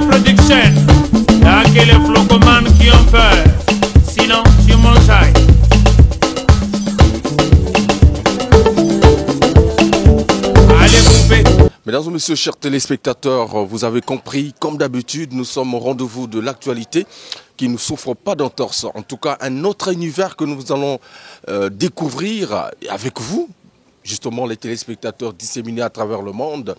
Production. Y'a que les flocomanes qui ont peur. Sinon, tu mangeailles. Allez, poupée. Mesdames et messieurs, chers téléspectateurs, vous avez compris, comme d'habitude, nous sommes au rendez-vous de l'actualité qui ne souffre pas d'entorse. En tout cas, un autre univers que nous allons découvrir avec vous, justement les téléspectateurs disséminés à travers le monde.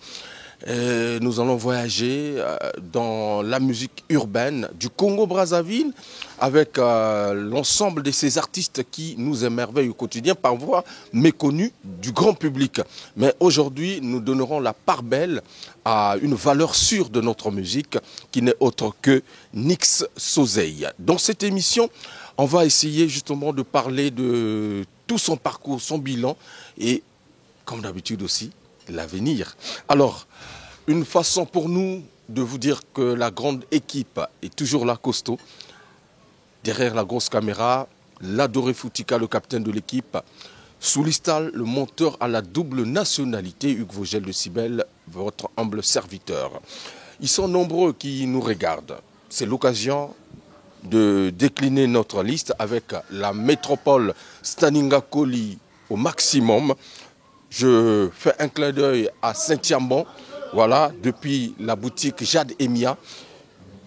Nous allons voyager dans la musique urbaine du Congo-Brazzaville avec l'ensemble de ces artistes qui nous émerveillent au quotidien, parfois méconnus du grand public. Mais aujourd'hui, nous donnerons la part belle à une valeur sûre de notre musique qui n'est autre que Nix Sozeil. Dans cette émission, on va essayer justement de parler de tout son parcours, son bilan et, comme d'habitude aussi, l'avenir. Alors, une façon pour nous de vous dire que la grande équipe est toujours là, costaud. Derrière la grosse caméra, l'adoré Foutika, le capitaine de l'équipe. Soulistal, le monteur à la double nationalité, Hugues Vogel de Cybèle, votre humble serviteur. Ils sont nombreux qui nous regardent. C'est l'occasion de décliner notre liste avec la métropole Staninga Koli au maximum. Je fais un clin d'œil à Saint-Yambon, voilà, depuis la boutique Jade Emia.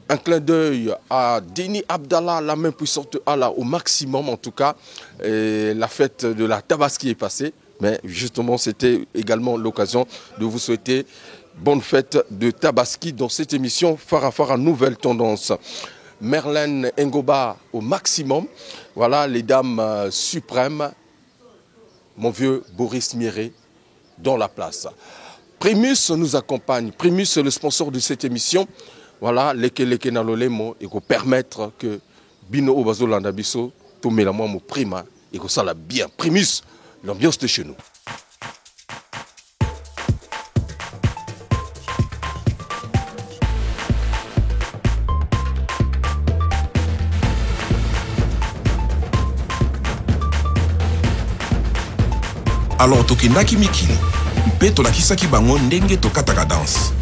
Un clin d'œil à Denis Abdallah, la main puissante Allah au maximum en tout cas. Et la fête de la Tabaski est passée, mais justement c'était également l'occasion de vous souhaiter bonne fête de Tabaski dans cette émission Farafara Nouvelle Tendance. Merlène Ngoba au maximum, voilà les dames suprêmes. Mon vieux Boris Miré dans la place. Primus nous accompagne. Primus est le sponsor de cette émission. Voilà, leke na lolemo et ko permettre que Bino Obazolanda Biso tombe la moi mon prima et que ça la bien. Primus, l'ambiance de chez nous. Alors tokendaki mikili mpe tolakisaki bango ndenge tokataka danse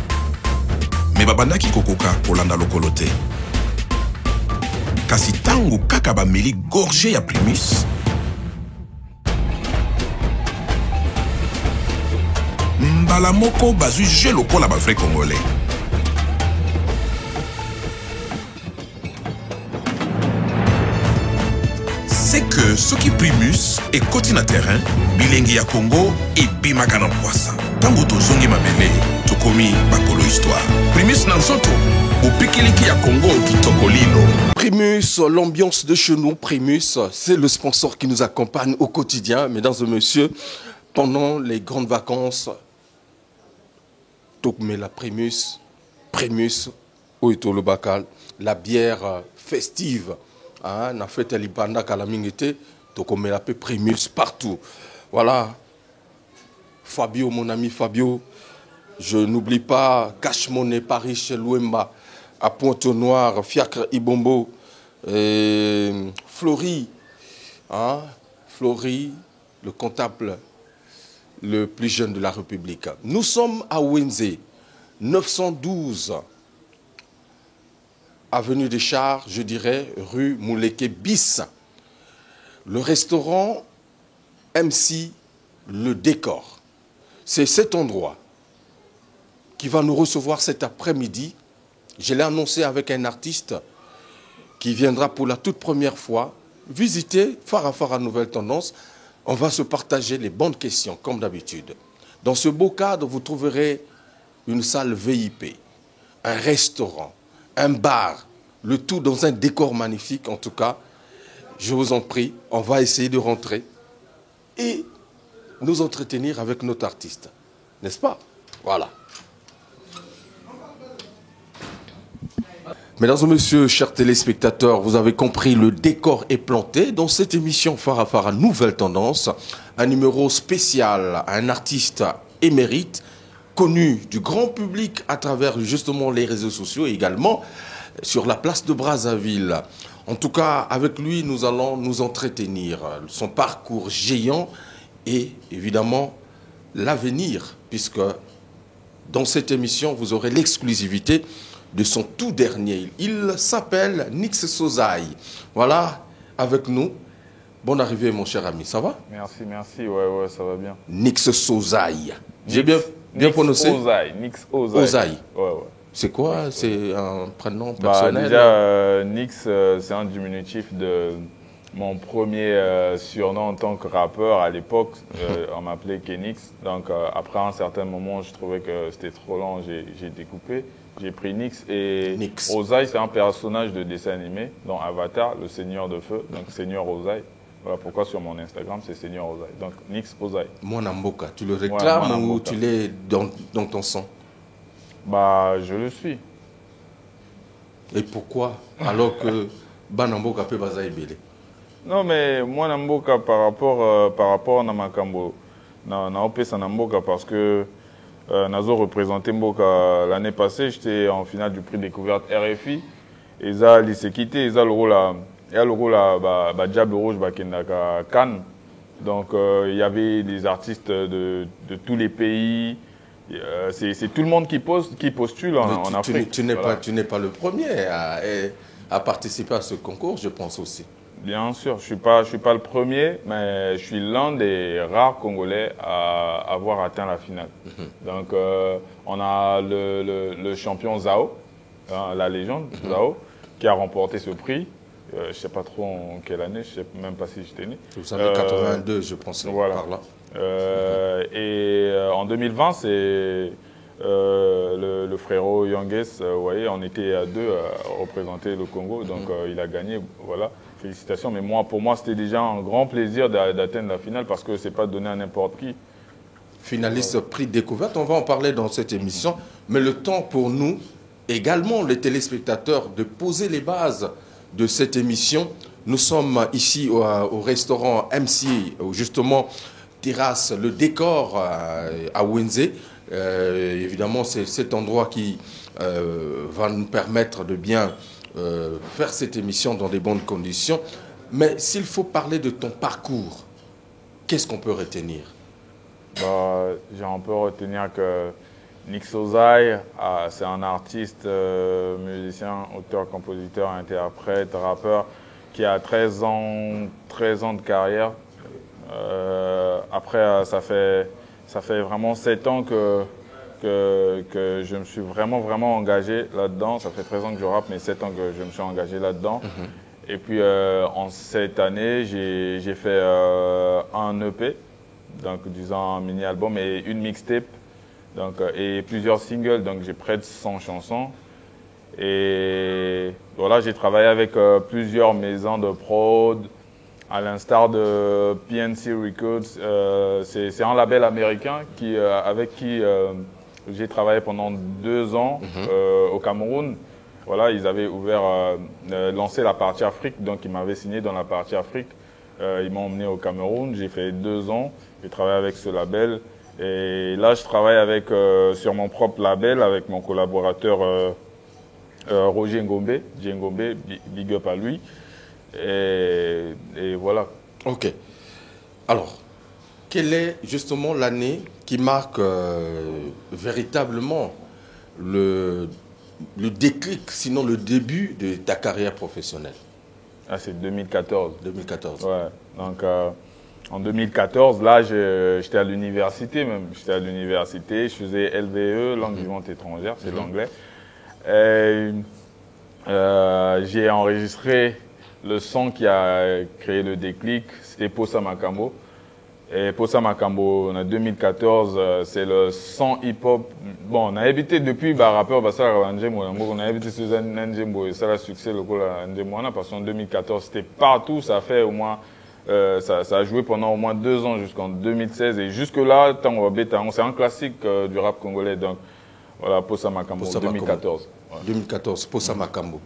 me babandaki kokoka kolanda lokolo te kasi tango kaka bameli gorge ya Primus mbala moko bazwi je lokola bavrai congolais. C'est que ce qui Primus est côté na terrain, bilengi ya Congo et bimaka na poisa. Tango tozongi mabele, tokomi bakolo histoire. Primus na nzoto, opikiliki ya Congo kitokolino. Primus, l'ambiance de chez nous, Primus, c'est le sponsor qui nous accompagne au quotidien, mesdames et messieurs, pendant les grandes vacances. Tokme la Primus, Primus, Oito Bacal, la bière festive. Na fête à l'Ibanda Kalamingete, donc on met la paix Primus partout. Voilà. Fabio, mon ami Fabio. Je n'oublie pas Cash Money Paris chez Louemba, à Pointe-Noire, Fiacre Ibombo, Flory. Flory, le comptable le plus jeune de la République. Nous sommes à Wenze, 912. Avenue des Chars, je dirais, rue Mouleke bis. Le restaurant MC Le Décor. C'est cet endroit qui va nous recevoir cet après-midi. Je l'ai annoncé avec un artiste qui viendra pour la toute première fois visiter Farafara Nouvelle Tendance. On va se partager les bonnes questions, comme d'habitude. Dans ce beau cadre, vous trouverez une salle VIP, un restaurant, un bar, le tout dans un décor magnifique. En tout cas, je vous en prie, on va essayer de rentrer et nous entretenir avec notre artiste. N'est-ce pas? Voilà. Mesdames et messieurs, chers téléspectateurs, vous avez compris, le décor est planté dans cette émission Farafara Nouvelle Tendance, un numéro spécial, un artiste émérite, connu du grand public à travers justement les réseaux sociaux et également sur la place de Brazzaville. En tout cas, avec lui, nous allons nous entretenir. Son parcours géant et évidemment l'avenir, puisque dans cette émission, vous aurez l'exclusivité de son tout dernier. Il s'appelle Nix Sozai. Voilà, avec nous. Bonne arrivée, mon cher ami. Ça va? Merci, merci. Ouais, ça va bien. Nix Sozai. J'ai bien prononcé? Nix Ozai. Ozai. Ouais. C'est quoi? C'est un prénom personnel? Déjà, Nix, c'est un diminutif de mon premier surnom en tant que rappeur. À l'époque, on m'appelait Kenix. Donc, après un certain moment, je trouvais que c'était trop long. J'ai découpé. J'ai pris Nix. Et Nix. Ozai, c'est un personnage de dessin animé dans Avatar, le Seigneur de Feu. Donc, Seigneur Ozai. Voilà pourquoi sur mon Instagram, c'est Seigneur Ozai. Donc, Nix Ozai. Mwana Mboka, tu le réclames ou tu l'es dans ton sang? Bah, je le suis. Et pourquoi? Alors que Banamboka peut bazaï belé. Non, mais Mwana Mboka par rapport à Namakambo, na opesa na Mboka parce que Nazo représenté Mboka l'année passée, j'étais en finale du prix découverte RFI. Et ça, l'Isekité, et ça, le rôle là, Diable Rouge, Kendaka Cannes. Donc, il y avait des artistes de tous les pays. C'est tout le monde qui postule en Afrique. Tu n'es pas le premier à participer à ce concours, je pense aussi. Bien sûr, je suis pas le premier, mais je suis l'un des rares Congolais à avoir atteint la finale. Donc, on a le champion Zao, la légende Zao, qui a remporté ce prix. Je ne sais pas trop en quelle année, je ne sais même pas si j'étais né. Vous savez, 82, je pense, voilà. par là. En 2020, c'est le frérot Yangues, vous voyez, on était à deux à représenter le Congo, donc il a gagné, voilà, félicitations. Mais pour moi, c'était déjà un grand plaisir d'atteindre la finale parce que ce n'est pas donné à n'importe qui. Finaliste prix découverte, on va en parler dans cette émission, mais le temps pour nous, également les téléspectateurs, de poser les bases de cette émission. Nous sommes ici au restaurant MC, où justement terrasse le décor à Wenze. Évidemment, c'est cet endroit qui va nous permettre de bien faire cette émission dans des bonnes conditions. Mais s'il faut parler de ton parcours, qu'est-ce qu'on peut retenir? On peut retenir que Nix Ozai, c'est un artiste, musicien, auteur, compositeur, interprète, rappeur, qui a 13 ans de carrière. Après, ça fait vraiment 7 ans que je me suis vraiment engagé là-dedans. Ça fait 13 ans que je rappe, mais 7 ans que je me suis engagé là-dedans. Et puis, en cette année, j'ai fait un EP, donc disons un mini-album et une mixtape. Donc, et plusieurs singles, donc j'ai près de 100 chansons. Et voilà, j'ai travaillé avec plusieurs maisons de prod, à l'instar de PNC Records. C'est un label américain avec qui j'ai travaillé pendant 2 ans au Cameroun. Voilà, ils avaient lancé la partie Afrique, donc ils m'avaient signé dans la partie Afrique. Ils m'ont emmené au Cameroun, j'ai fait 2 ans, j'ai travaillé avec ce label. Et là, je travaille sur mon propre label avec mon collaborateur Roger Ngombe, big up à lui. Et voilà. Ok. Alors, quelle est justement l'année qui marque véritablement le déclic, sinon le début de ta carrière professionnelle? C'est 2014. 2014. Ouais. Donc, en 2014, là, j'étais à l'université même. J'étais à l'université, je faisais LVE, langue vivante étrangère, c'est l'anglais. J'ai enregistré le son qui a créé le déclic, c'était Posa Makambo. Et Posa Makambo, en 2014, c'est le son hip-hop. Bon, on a habité depuis, rappeur, on a habité Suzanne Nanjembo et ça a succès le coup parce qu'en 2014, c'était partout, ça fait au moins. Ça a joué pendant au moins 2 ans jusqu'en 2016 et jusque-là, c'est un classique du rap congolais. Donc voilà, Posa Makambo, 2014. Ouais. 2014, Posa Makambo.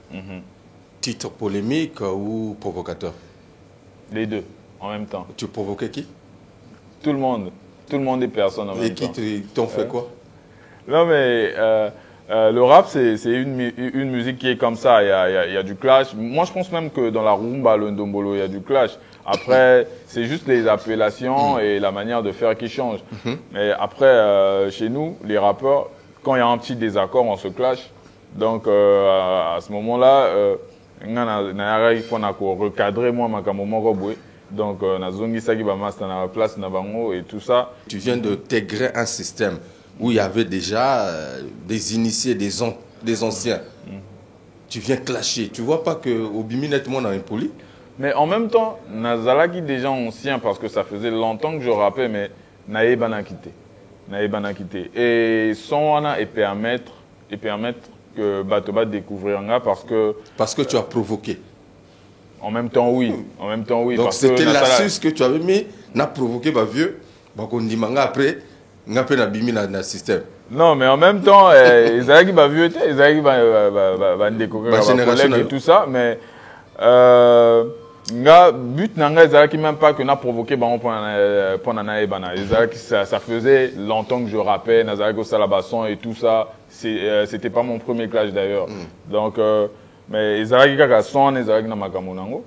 Titre polémique ou provocateur? Les deux, en même temps. Tu provoquais qui? Tout le monde et personne en même temps. Et qui t'ont fait quoi? Non mais le rap, c'est une musique qui est comme ça, il y a du clash. Moi, je pense même que dans la rumba, le ndombolo, il y a du clash. Après, c'est juste les appellations et la manière de faire qui change. Mais après, chez nous, les rappeurs, quand il y a un petit désaccord, on se clash. Donc à ce moment-là, je recadrer moi ma donc nazongi saki ba master na place na bango et tout ça. Tu viens d'intégrer un système où il y avait déjà des initiés, des anciens. Tu viens clasher. Tu vois pas que Obimi nettement dans impoli? Mais en même temps, nazalaki déjà ancien parce que ça faisait longtemps que je rappais, mais naïbana quitté. Et son wana et permettre que Batoba découvrir parce que tu as provoqué. En même temps oui. Donc c'était l'astuce que tu avais mis, n'a provoqué ma vieux. Donc on dit manga après, n'a pas bimi dans le système. Non, mais en même temps, ils avaient qui va vieux, ils avaient qui va découvrir ma collègue et tout ça, mais but nanga ils avaient qui même pas que n'a provoqué pendant naïbana. Ils avaient qui ça faisait longtemps que je rappais, ils avaient que ça la basson et tout ça. C'était pas mon premier clash d'ailleurs. Donc mais ils avaient qui son, ils avaient qui na makamunango.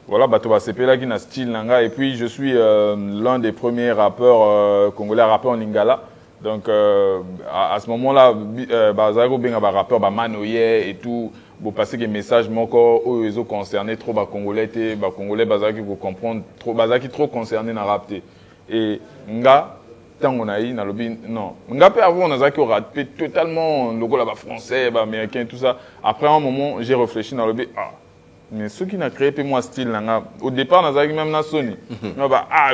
Voilà, Batoba CP là qui na style nanga et puis je suis l'un des premiers rappeurs congolais rappeurs en lingala. Donc à ce moment-là, Bazago benga ba rappeur ba Manoye et tout, vous passez des messages moko ils ont concerné trop ba congolais té ba congolais Bazaki vous comprendre trop Bazaki trop concerné na rap té. Et nga tango na yi na lobi non. Nga pe avant on a zaki rapé totalement logo là ba français, ba américain tout ça. Après un moment, j'ai réfléchi na lobi mais ceux qui n'a créé pe moi style là au départ na zaki même na Sony.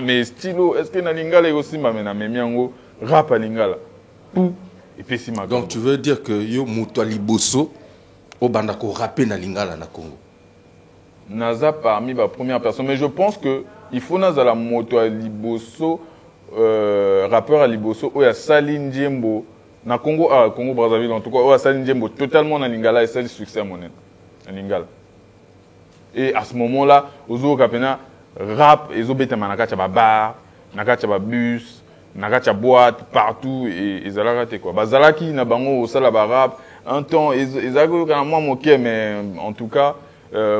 Mais stylo est-ce que na lingala aussi ma na memiango rap à lingala. Et puis si donc tu veux dire que yo muto liboso au bandako rapper na lingala na Congo. Naza parmi la première personne, mais je pense que il faut naza la moto liboso rappeur à liboso ou ya Saline Djembo na Congo Congo Brazzaville en tout cas ou ya Saline Djembo totalement na lingala et c'est le succès monen na lingala. Et à ce moment-là, ozo kapena rap ezo betama na kacha ba bar, na kacha ba bus, na kacha boîte partout et ils allaient rater quoi. Bazalaki na bango au sala barab un temps ils avaient quand même moqué mais en tout cas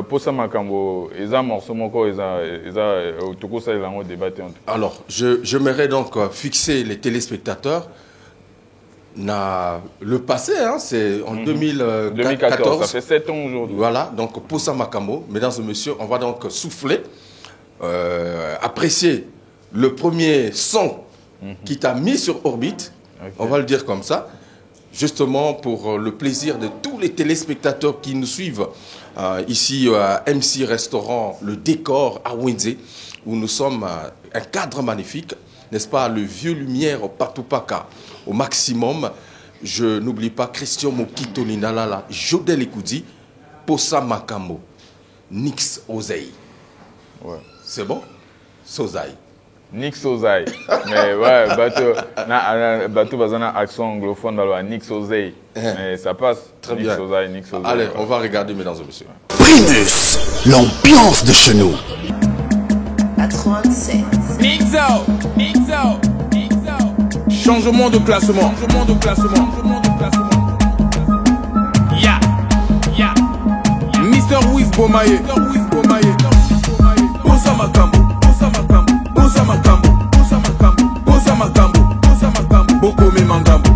pour ça makambo ils ont morceau moko ils ont tout ça ils ont débattu. Alors j'aimerais donc fixer les téléspectateurs na le passé c'est en 2014 ça fait 7 ans aujourd'hui. Voilà donc pour ça makambo mesdames et messieurs on va donc souffler apprécier le premier son qui t'a mis sur orbite, on va le dire comme ça, justement pour le plaisir de tous les téléspectateurs qui nous suivent ici à MC Restaurant, le décor à Wenze, où nous sommes un cadre magnifique, n'est-ce pas, le vieux lumière au Patupaka au maximum. Je n'oublie pas Christian Mokito Linalala, Jodel Ekoudi, Posa Makambo, Nix Ozeï. Ouais. C'est bon? Sozaï. Nix Ozeï. Mais ouais, bateau bazana accent anglophone dans le Nix Ozeï. Mais ça passe. Très bien. Nix Ozeï. Allez, on va regarder, mesdames et messieurs. Primus, l'ambiance de chez nous. À 37. Mixo. Changement de classement. Ya. Mr. Wiz Bomaye. Bosa Makambo. Bokome Mangambo.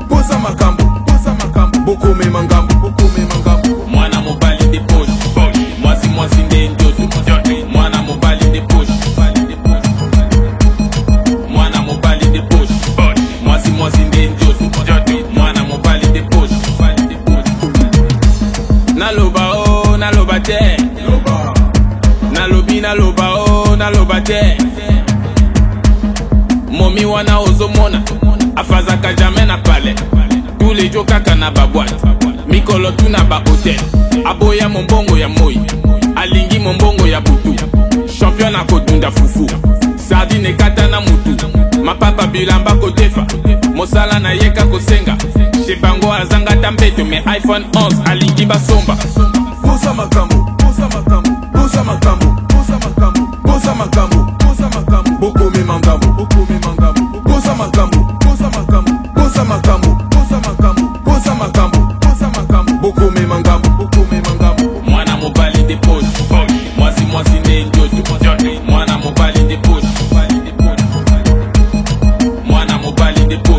Bosa Makambo. Bokome Mangambo. Mwana mobali de poche. Mwasi ndenjoto. Mwana mobali de poche. Mwana mobali de poche. Mwasi ndenjoto. Mwana mobali de poche. Naloba te. Naloba te. Momi wana ozomona afazaka jamais na palais. Tous les jours kaka na ba boîte. Mikolo tu na ba hotel. Aboya mombongo ya moi. Alingi mombongo ya butu. Champion na kotunda fufu. Sardine kata na mutu. Mapapa bilamba kotefa. Mosala na yeka kosenga. Shebango azanga tambeto me iPhone 11 alingi basomba. Bosa Makambo. Bokome Mangambo. Bosa Makambo. Bokome Mangambo. Mwana mobali de poche. Mwasi ndenjoto. Mwana mobali de poche. Mwana mobali de poche.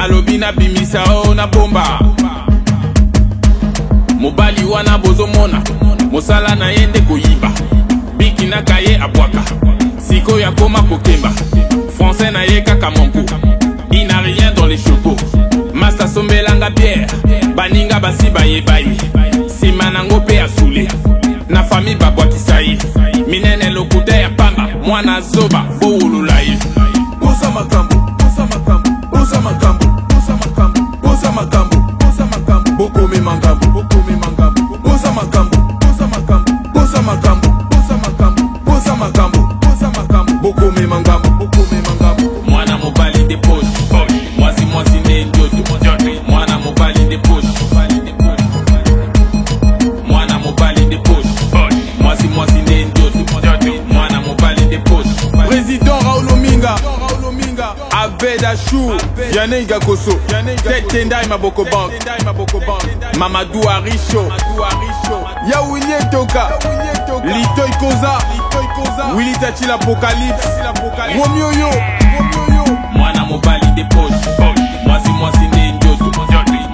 nalobi na bimisa o na bomba mobali wana bozomona mosala na ye nde koyiba biki na kaye abwaka siko ya koma kokemba français na ye kaka monko il n'a rien dans les chevaux masta sombelanga bière baninga basi bayebaye sima nango pe asule na famille babwakisa ye minene lokuta ya pamba mwana zoba bowulula ye bosa makambo bosa makambo bosa makambo bosa makambo bosa makambo bosa makambo bokome mangambo bokome mangambo bosa makambo bosa makambo bosa makambo bosa makambo bosa makambo bosa makambo bokome mangambo bokome mangambo mwana mobali de poche mwasi ne njoto mwana mobali de poche mwana mobali de poche mwasi ne njoto mwana mobali de poche président Raoul Ominga Abed Achou Yane Igakoso Tete Ndai Maboko Bank Mamadou Arisho Yaouilie Toka Litoy Koza Willy Tachi l'Apocalypse Romeo Yo Mwana mobali de poche mwasi ne njoto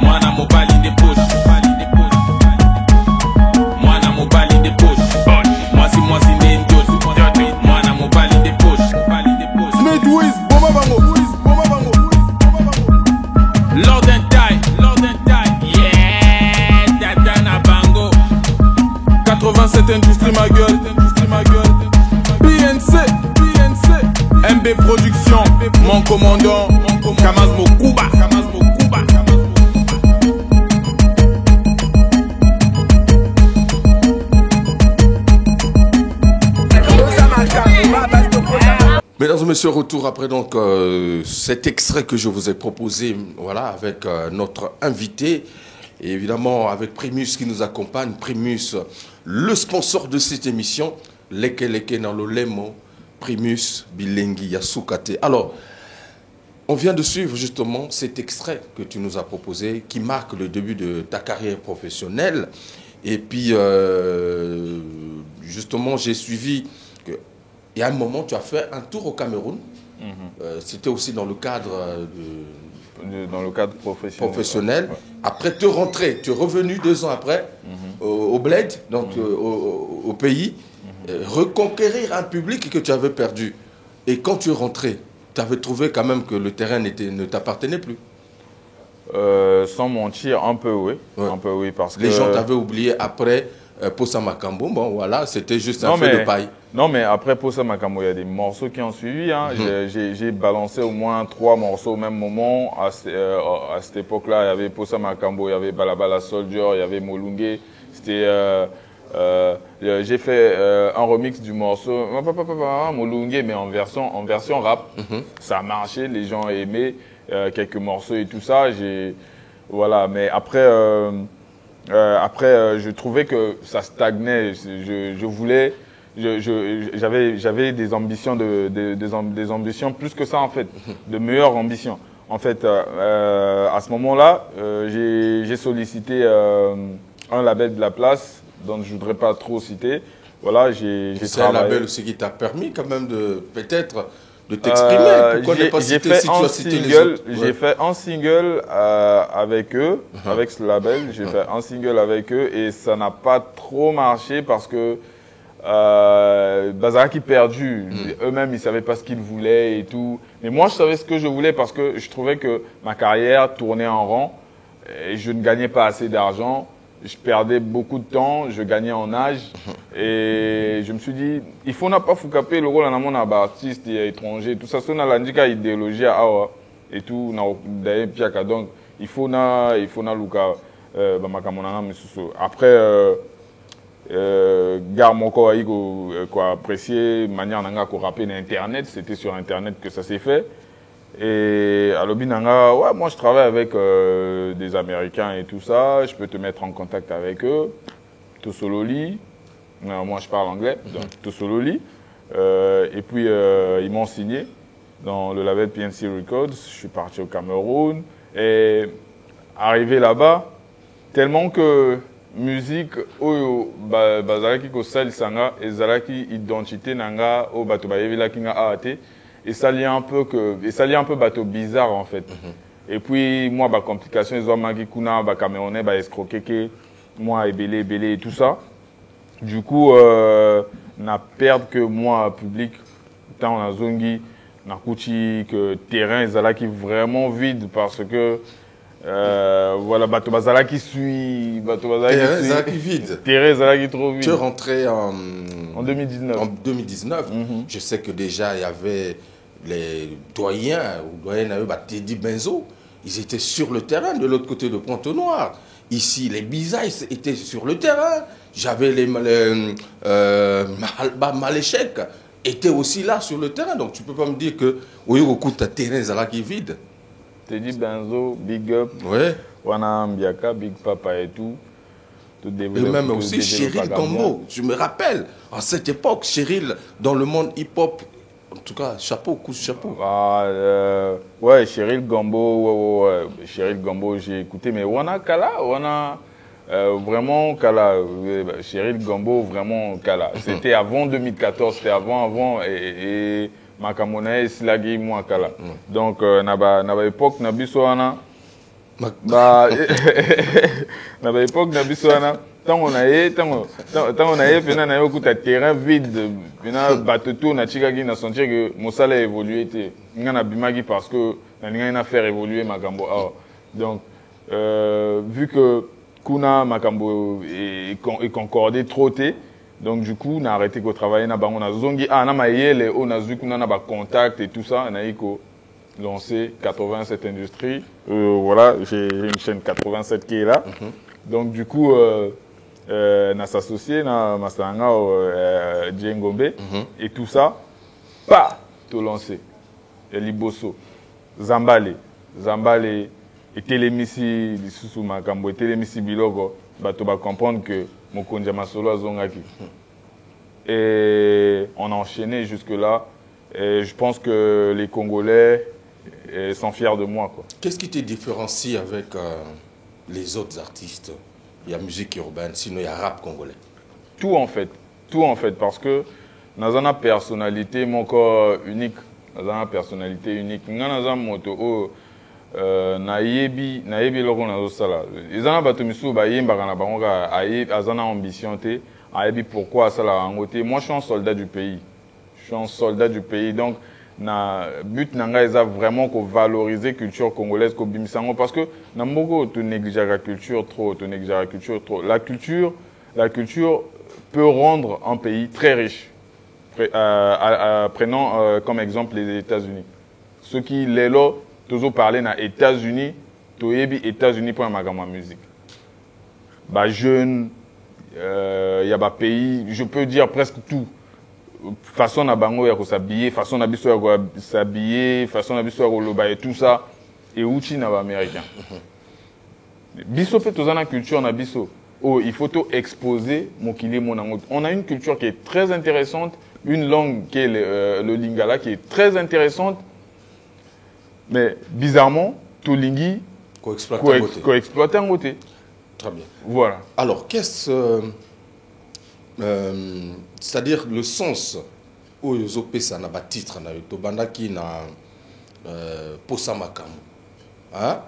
mwana mobali de poche mwana mobali de poche mwasi ne njoto mwana mobali de poche Smith Wiz Boma Bango Lord and Die yeah Dadana Bango 87 Industrie ma gueule PNC MB Production mon commandant Kamaz Mokuba Mesdames et messieurs, retour après donc cet extrait que je vous ai proposé, voilà, avec notre invité, et évidemment avec Primus qui nous accompagne. Primus, le sponsor de cette émission, Leke Nalolemo, Primus Bilengi Yasukate. Alors, on vient de suivre justement cet extrait que tu nous as proposé, qui marque le début de ta carrière professionnelle. Et puis, justement, j'ai suivi que il y a un moment, tu as fait un tour au Cameroun. C'était aussi dans le cadre dans le cadre professionnel. Ouais. Après te rentrer, tu es revenu 2 ans après au Bled, donc au pays, reconquérir un public que tu avais perdu. Et quand tu es rentré, tu avais trouvé quand même que le terrain ne t'appartenait plus. Sans mentir, un peu oui. Ouais. Un peu oui, parce que les gens t'avaient oublié après Posa Makambo. Bon voilà, c'était juste un feu de paille. Non, mais après Posa Makambo, il y a des morceaux qui ont suivi. Hein. J'ai balancé au moins 3 morceaux au même moment. À cette époque-là, il y avait Posa Makambo, il y avait Balabala Soldier, il y avait Molunge. C'était... j'ai fait un remix du morceau Molunge, mais en version rap. Ça a marché, les gens aimaient quelques morceaux et tout ça. Voilà, mais après, je trouvais que ça stagnait. Je voulais... J'avais des ambitions, des ambitions plus que ça en fait, de meilleures ambitions. En fait, à ce moment-là, j'ai sollicité un label de la place, dont je voudrais pas trop citer. Voilà, j'ai travaillé. C'est un label aussi qui t'a permis quand même de peut-être de t'exprimer. Pourquoi ne pas citer si tu as cité les autres? J'ai fait un single avec eux, avec ce label. J'ai fait un single avec eux et ça n'a pas trop marché parce que Bazaraki perdu, eux-mêmes ils savaient pas ce qu'ils voulaient et tout, mais moi je savais ce que je voulais parce que je trouvais que ma carrière tournait en rond et je ne gagnais pas assez d'argent, je perdais beaucoup de temps, je gagnais en âge et je me suis dit il faut n'a pas foucaper le rôle en amont d'artiste et étranger, tout ça c'est dans l'indika idéologie et tout d'ailleurs piaka, donc il faut na luka après gare mon corps quoi apprécier manière nanga ko rapper sur internet, c'était sur internet que ça s'est fait et à l'obinanga ouais moi je travaille avec des Américains et tout ça, je peux te mettre en contact avec eux, Tosololi, moi je parle anglais donc Tosololi et puis ils m'ont signé dans le label PNC Records. Je suis parti au Cameroun et arrivé là-bas tellement que musique oyo bazalaki ko salisanga ezalaki identité nanga o bato bayebelaki nga ate et ça lie un peu bateau bizarre en fait Et puis, moi, bah, complication, ils ont marqué kuna, bah, Camerounais, bah, escroqué, moi, belé, et tout ça. Du coup, n'a perdre que moi, public, tant on a zongi, n'a couti que terrain, ils là qui vraiment vide parce que, voilà, bateau bazala qui suit, bateau bazala qui vide. Terrain, là qui trop vide. Tu es rentré en 2019. En 2019. Je sais que déjà, il y avait les doyens, ou doyens, Teddy Benzo, ils étaient sur le terrain de l'autre côté de Pointe-Noire. Ici, les Bizaïs étaient sur le terrain. J'avais les Maléchek étaient aussi là sur le terrain. Donc tu ne peux pas me dire que Oyoku, ta terrain là qui est vide. Teddy Benzo, Big Up, ouais. Wana Mbiaka, Big Papa et tout. Et même aussi Cheryl Gambo. Je me rappelle, à cette époque, Cheryl, dans le monde hip-hop, en tout cas, chapeau, coup de chapeau. Ouais, Cheryl Gambo, Cheryl Gambo, j'ai écouté, mais Wana Kala, Wana, vraiment Kala, Cheryl Gambo, vraiment Kala. C'était avant 2014, c'était avant, et Makamona, Silagi, moi Kala. Donc, naba époque, Nabiso Wana, bah, naba époque, Nabiso Wana, tant on a eu, finalement, on a eu un terrain vide. Finalement, bateau, on a senti que mon salaire a évolué. On a bimagi parce que on a fait évoluer Makambo. Donc, vu que Kuna Makambo est concordé trop tôt, donc du coup, on a arrêté de travailler. On a zongi, on a vu qu'on a contact et tout ça. On a lancé 87 industries. Voilà, j'ai une chaîne 87 qui est là. Donc du coup, na s'associé na masanga Djengombe et tout ça pas tout lancé Liboso Zambale et Télémissi lisusu makambo et Télémissi biloko bato ba comprendre que Mokonja Masolo azongaki et on a enchaîné jusque là et je pense que les Congolais sont fiers de moi quoi. Qu'est-ce qui te différencie avec les autres artistes? Il y a musique urbaine, sinon il y a rap congolais. Tout en fait, parce que dans une personnalité, mon corps unique, dans une personnalité unique. Dans une moto, naïebi loko nazo sala. Ils ont battu misu ba yemba kana bangoka azana ambition te, aïebi pourquoi ça la rangoté. Moi je suis un soldat du pays. Donc na but nanga eza vraiment ko valoriser culture congolaise ko bimisango parce que na moko to négliger la culture trop. La culture peut rendre un pays très riche. Prenons comme exemple les États-Unis. Ceux qui les lo toujours parler na États-Unis, to yebi États-Unis pour ma musique. Ba jeune y a ba pays, je peux dire presque tout. Façon na bango ya ko s'habiller, façon na biso ya ko s'habiller, façon na biso ya ko loba et tout ça et outi na ba américain. Biso pe tozana culture na biso. Oh, il faut tout exposer mokili monango. On a une culture qui est très intéressante, une langue qui est le lingala qui est très intéressante. Mais bizarrement, tout lingi co-exploité en côté. Très bien. Voilà. Alors, c'est-à-dire le sens où ils ont ça na titre na tobanda ki na Posa Makambo. Hein?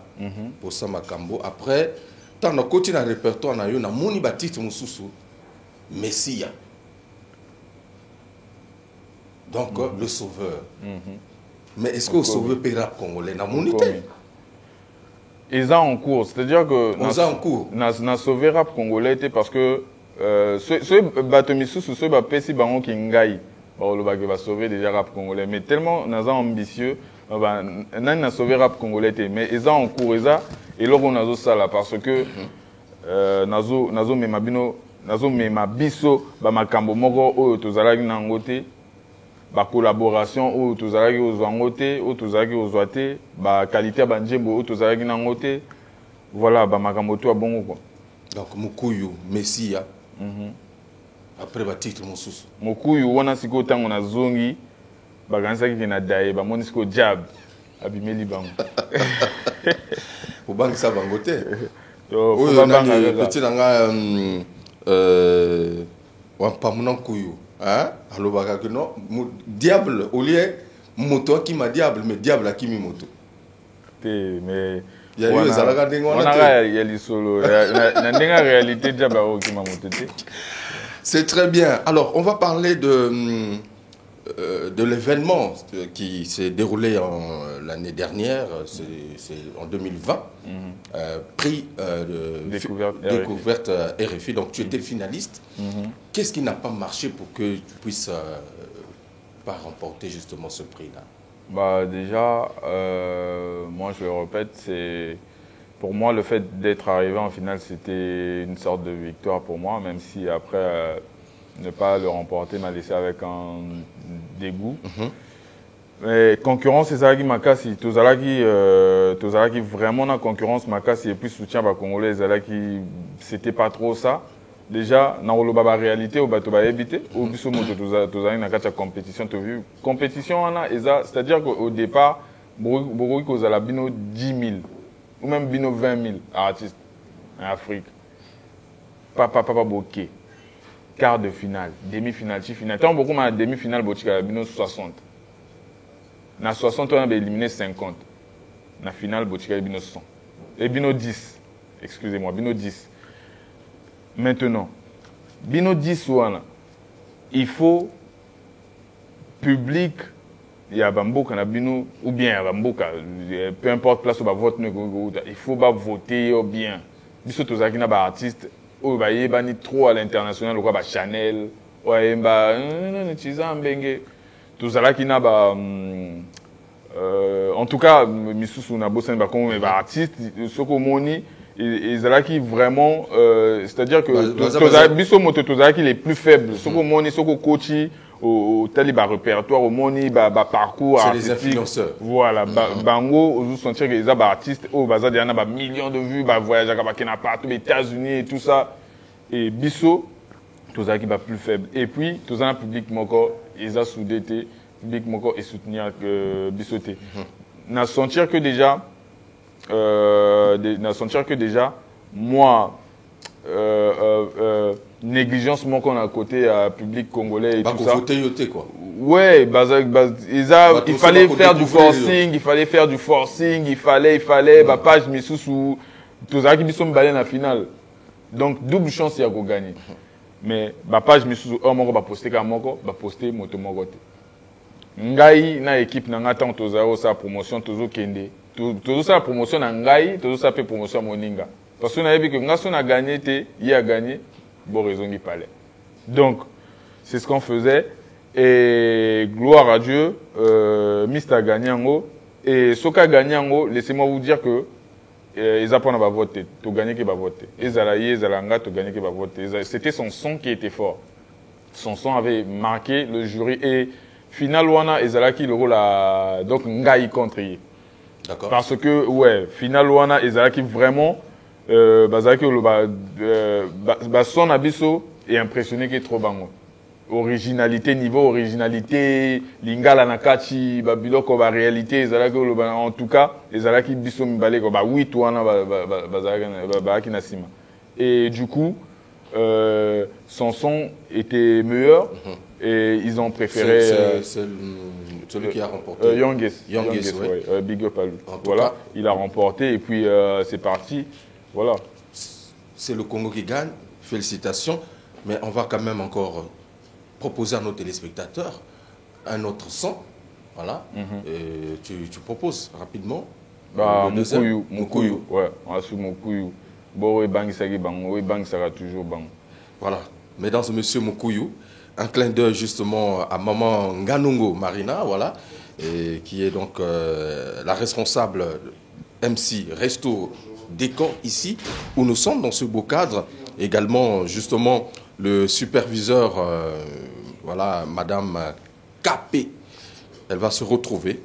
Posa Makambo. Après, tant na côté na répertoire na yo na moni ba titre mususu Messia. Donc le sauveur. Mais est-ce que le sauveur peut rap congolais na monité? Ils ont en cours, c'est-à-dire que na sauvé rap congolais parce que ce batomisu ce bapesi bango kingai ba sauver déjà rap congolais mais tellement naza ambitieux nani na sauvé rap congolais mais ils ont en cours et là on a ça là parce que nazo mema biso ba makambo moko oyo tozalaki na ngote ba collaboration oyo tozalaki ozwa ngote oyo tozalaki ozwa te ba qualité ba njembo oyo tozalaki na ngote voilà ba makambo to bongo quoi. Donc Mukuyu Messia. Après ba titre mususu Mukuyu wana siko tango na zongi bakanisaki ke na daye ba moni siko jab abimeli bango ubangi sa bango te oyo nani petit nanga wampamuna kuyu hein alobaka que non diable au lieu moto qui ma diable mais diable qui mi moto mais il y a eu les alaga dengo on a il y a les solo na denga réalité déjà ba o ki ma mototé. C'est très bien. Alors, on va parler de l'événement qui s'est déroulé l'année dernière, c'est en 2020, prix découverte RFI. Donc, tu étais finaliste. Qu'est-ce qui n'a pas marché pour que tu puisses pas remporter justement ce prix-là? Bah, déjà, moi je le répète, c'est pour moi le fait d'être arrivé en finale, c'était une sorte de victoire pour moi, même si après ne pas le remporter m'a laissé avec un dégoût. Mais concurrence, c'est ça qui m'a cassé. Tout ça qui vraiment la concurrence m'a cassé et puis soutien bah congolais, qui c'était pas trop ça. Déjà, dans la réalité, au bateau va éviter. Au biso moto, tout ça, na kacha compétition, tu vu. Compétition, c'est-à-dire qu'au départ, beaucoup cause à la bino 10 000 ou même bino 20 000 artistes en Afrique. Pas bokeh. Quart de finale, demi-finale, finale. Tant beaucoup ma demi-finale, botika bino 60. Na 60, on a éliminé 50. Na finale, botika bino 100. Et bino 10. Excusez-moi, bino 10. Maintenant, bino 10 il faut public, il y a bamboka na bino ou bien bamboka, peu importe place où va vote, il faut voter bien. Biso tozaki na ba artiste ou ba yebani trop à l'international ou ba Chanel, ouais ba Tizambenge. Tozalaki na ba en tout cas misusu na bossa ba comme ba artiste soko moni et vraiment, c'est-à-dire que biso moto tozalaki les plus faibles, soko moni soko coachi au taliba répertoire au moni ba parcours c'est les influenceurs. Voilà, bango vous sentir que les artistes au bazar il y en a millions de vues, ba voyage à Kena partout les États-Unis et tout ça et biso tozalaki ba plus faible et puis tozana public moko ils a soudé public moko et soutenir que bisoté. Na sentir que déjà moi négligence mon qu'on a côté public congolais et tout ça. Voter quoi. Ouais, il fallait faire du forcing, il fallait ba page misusu tozaki biso mbalé na finale. Donc double chance ya ko gagner. Mais ba page misusu moko ba poster ka moko, ba poster moto moko te. Ngai na équipe na ngata tozao sa promotion tozo kende. Tout ça promotion en Ngaï, tout ça fait promotion à Moninga. Parce qu'on a vu que Ngason a gagné, il a gagné, bon raison qu'il fallait. Donc, c'est ce qu'on faisait. Et gloire à Dieu, Mista a gagné en haut. Et ce qu'a gagné en haut, laissez-moi vous dire que ils apprennent à voter. Tu gagné qui va voter. Ezalaye, Ezalanga, tu gagné qui va voter. C'était son son qui était fort. Son son avait marqué le jury. Et final, Wana, Ezalaki, le rôle à. Donc, Ngaï contre lui. D'accord. Parce que, ouais, final, Wana, Ezalaki vraiment, Bazaki, son abisso est impressionné qu'il est trop bango. Originalité, niveau originalité, Lingala Nakachi, Babiloko, réalité, Ezalaki, en tout cas, Ezalaki bisso mbale, oui, Touana, Bazaki Nasima. Et du coup, son son était meilleur. Et ils ont préféré. C'est celui qui a remporté. Youngest, ouais. Big up à lui. Voilà, il a remporté et puis c'est parti. Voilà. C'est le Congo qui gagne. Félicitations. Mais on va quand même encore proposer à nos téléspectateurs un autre son. Voilà. Tu proposes rapidement. Bah, Mukuyu. Ouais, on a su Mukuyu. Bon, oui, Bang Sagi Bang. Oui, Bang sera toujours Bang. Voilà. Mesdames et messieurs, Mukuyu. Un clin d'œil justement à maman Nganongo Marina, voilà, et qui est donc la responsable MC Resto Décor ici, où nous sommes dans ce beau cadre. Également justement le superviseur, voilà, Madame Kapé, elle va se retrouver,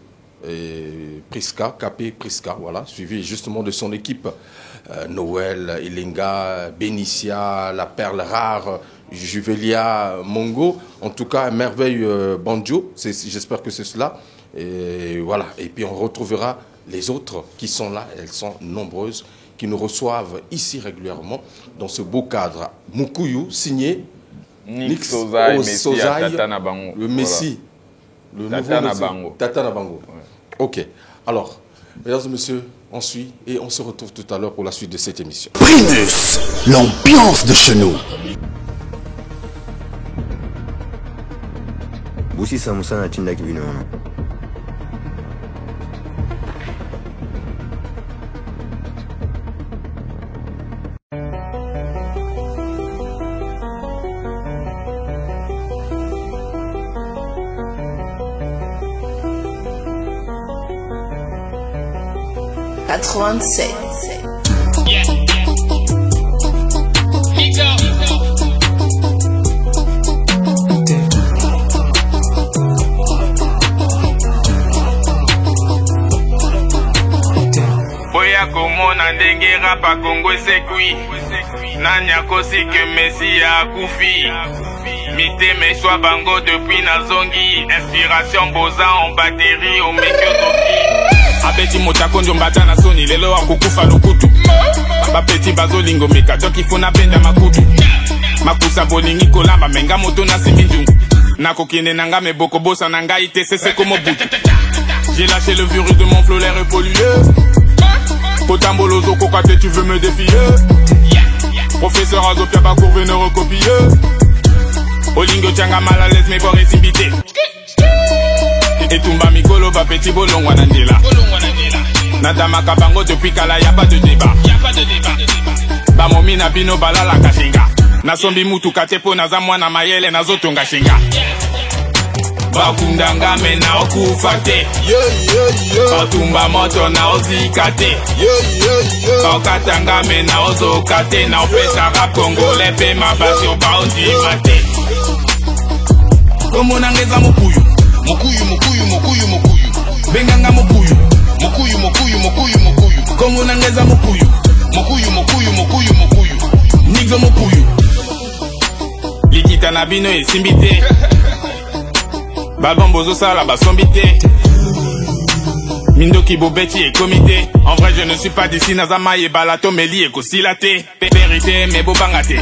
et Priska, Kapé Priska, voilà, suivi justement de son équipe, Noël, Ilinga, Benicia, La Perle Rare, Juvelia, Mongo, en tout cas, un merveille banjo, j'espère que c'est cela. Et voilà, et puis on retrouvera les autres qui sont là, elles sont nombreuses, qui nous reçoivent ici régulièrement dans ce beau cadre. Mukuyu, signé Nix Ozai, le Messi, voilà. Le nouveau Tata Nabango. Ouais. Ok, alors, Mesdames et messieurs, on suit et on se retrouve tout à l'heure pour la suite de cette émission. Primus, l'ambiance de chez nous. Boussi Samoussa na tindaki bino wana. Boya komona ndenge rapa Kongo esekwi nani akosi ke Messi akufi miteme eswa bango depuis nazongi inspiration boza en batterie au mekiozoki abeti motako njombata na soni lelo akukufa lukutu bapeti bazolingo meka joki funa benda makutu makusa bolingi kolamba menga moto na siminjungu nakokine nanga meboko bosa na ngai te sese comme Mobutu. J'ai lâché le virus de mon flot, l'air est pollué. Potambolozo kokate, tu veux me défier? Professeur Azopia Bakour veut ne recopier. Olingo Tchanga mal à l'aise mais pour récibiter. Et Tumba Mikolo va petit bolongwa nandela. Nadama Kabango depuis Kala y'a pas de débat. Bamomi na bino balala kashinga. Nasombi mutu katepo nazamwa na mayele nazotonga shinga. Bakundanga mena okufate Batumba moto na ozikate Bakatanga mena ozokate na opesa rap congolais pe mabasi obaundi mate Komo nangeza mukuyu Mukuyu mukuyu mukuyu mukuyu Benganga mukuyu Mukuyu mukuyu mukuyu mukuyu Komo nangeza mukuyu Mukuyu mukuyu mukuyu mukuyu Nigzo mukuyu Likita na bino esimbite Babon bozo sala basombite Mindoki bobeti et comité. En vrai je ne suis pas d'ici Nazama et balato meli et kosilate Vérité mais bobangate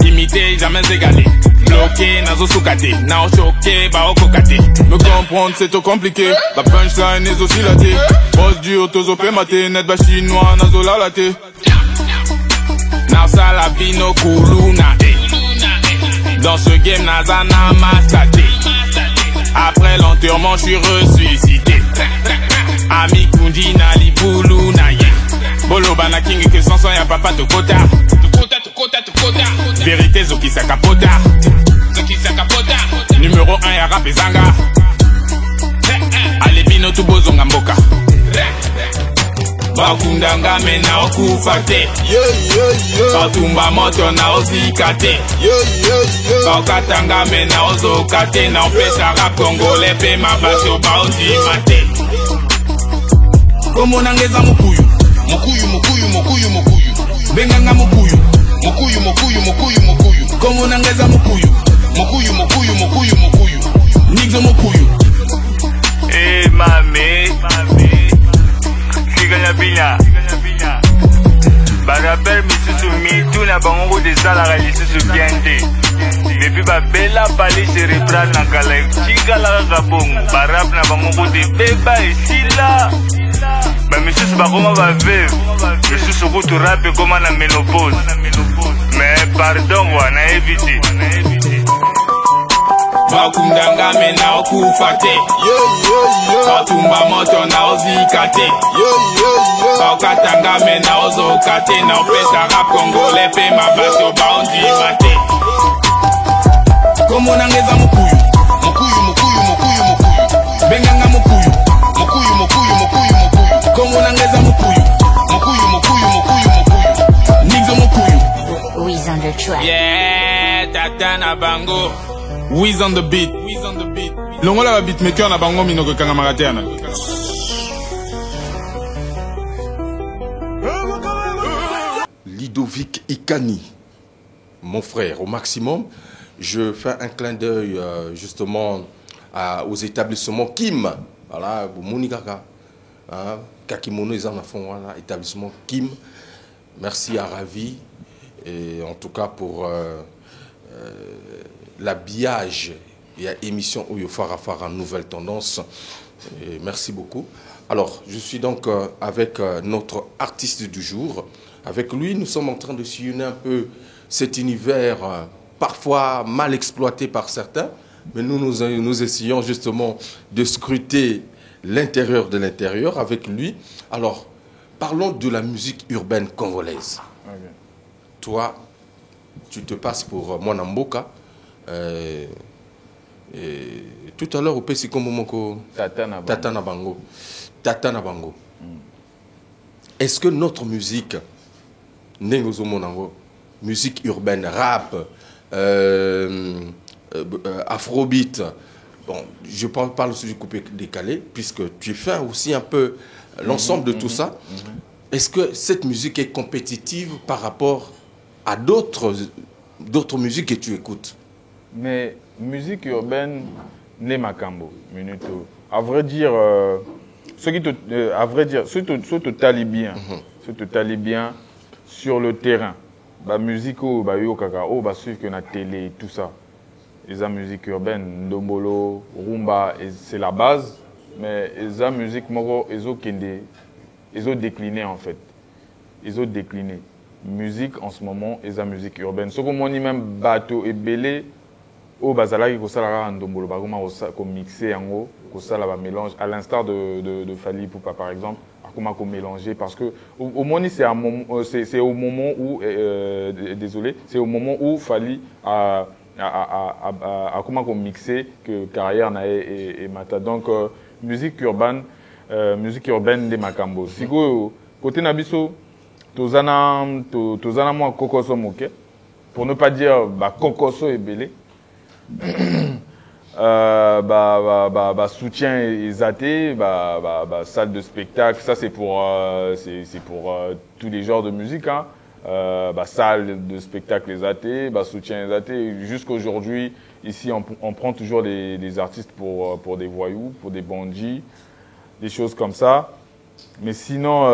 Imité jamais égalé Bloqué nazo soukate Nao choqué bao kokate Me comprendre c'est trop compliqué La punchline est oscillate Boss du tozo pe mate Net ba chinois nazo lalate Nasa la bino kuluna Dans ce game nazana mastate Après l'enterrement, je suis ressuscité. Ami Kundi na Liboulou na ye. Bolo bana king que sans son y'a papa de kota. Vérité Zoki Sakapota. Numéro 1 y'a rap et zanga. Allez bino tu bozonga mboka. Bakundanga mena okufate Batumba moto na ozikate Bakatanga mena ozokate Na opesa rap congolais pe mabasi obaundi mate Komo nangeza mukuyu Mukuyu mukuyu mukuyu mukuyu Benganga mukuyu Mukuyu mukuyu mukuyu mukuyu Komo nangeza mukuyu Mukuyu mukuyu mukuyu mukuyu Nigzo mukuyu Eh mame Siganya bina Barapel misusu mitu na bango desalaka lisusu bien te Depuis babela pali cérébral na kala tikala kaka bongo Barap na bango de beba esila Bamisusu bakoma baveve Misusu kutu rap ekoma na ménopause Mais pardon wana évité Bakundanga mena okufate Batumba moto na ozikate Bakatanga mena ozokate Na opesa rap congolais pe mabasi obaundi mate Komo nangeza mukuyu Mukuyu mukuyu mukuyu mukuyu Benganga mukuyu Mukuyu mukuyu mukuyu mukuyu Komo nangeza mukuyu Mukuyu mukuyu mukuyu mukuyu Nigzo mukuyu Wiz on the track. Yeah, tata na bango Wiz on the beat. Longola ba beatmaker na bango minoko kanga maratena. Ludovic Ikani, mon frère, au maximum. Je fais un clin d'œil justement aux établissements Kim. Voilà, Monikaka. Kakimono, ils en font, voilà, établissement Kim. Merci à Ravi. Et en tout cas pour l'habillage Il y a émission Oyo Farafara, Nouvelle Tendance. Et merci beaucoup. Alors, je suis donc avec notre artiste du jour. Avec lui, nous sommes en train de sillonner un peu cet univers parfois mal exploité par certains. Mais nous essayons justement de scruter l'intérieur de l'intérieur avec lui. Alors, parlons de la musique urbaine congolaise. Okay. Toi, tu te passes pour Mwanamboka. Tout à l'heure, au PC Komomoko, Tata Nabango. Est-ce que notre musique, musique urbaine, rap, afrobeat, bon, je parle aussi du coupé décalé, puisque tu fais aussi un peu l'ensemble de tout ça. Est-ce que cette musique est compétitive par rapport à d'autres musiques que tu écoutes? Mais musique urbaine, n'est makambo, minuto. À vrai dire, ceux qui te talent bien, ceux te talent bien sur le terrain. Bah musique bah yo kaka bah suivre que na télé tout ça. Les musique urbaine, ndombolo, rumba, c'est la base, mais les musique moko ils ont décliné en fait. Ils ont décliné. Musique en ce moment, les musique urbaine. Ce qu'on dit même bateau et belé. Au bazalaki kosala ndombolo bakoma ko mixer yango kosala ba mélange à l'instar de Fally Ipupa par exemple akoma ko mélanger parce que au moins c'est au moment où désolé c'est au moment où Fally a comment ko mixer que carrière na et mata donc musique urbaine de makambo siko côté na biso tozana moi kokoso moke pour ne pas dire ba kokoso ebele. Soutien exaté, salle de spectacle, ça c'est pour tous les genres de musique, hein. Salle de spectacle exaté, soutien exaté. Jusqu'aujourd'hui, ici on prend toujours les artistes pour des voyous, pour des bandits, des choses comme ça. Mais sinon,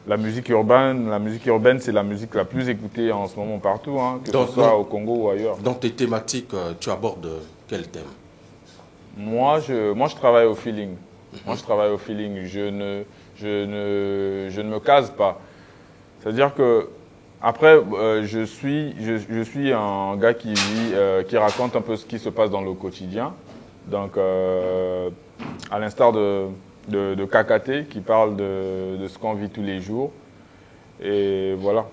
la musique urbaine, c'est la musique la plus écoutée en ce moment partout, hein, que ce soit au Congo ou ailleurs. Dans tes thématiques, tu abordes quel thème? Moi, je travaille au feeling. Moi, je travaille au feeling. Je ne me case pas. C'est-à-dire que après, je suis un gars qui raconte un peu ce qui se passe dans le quotidien. Donc, à l'instar de Kakate qui parle de ce qu'on vit tous les jours. Et voilà.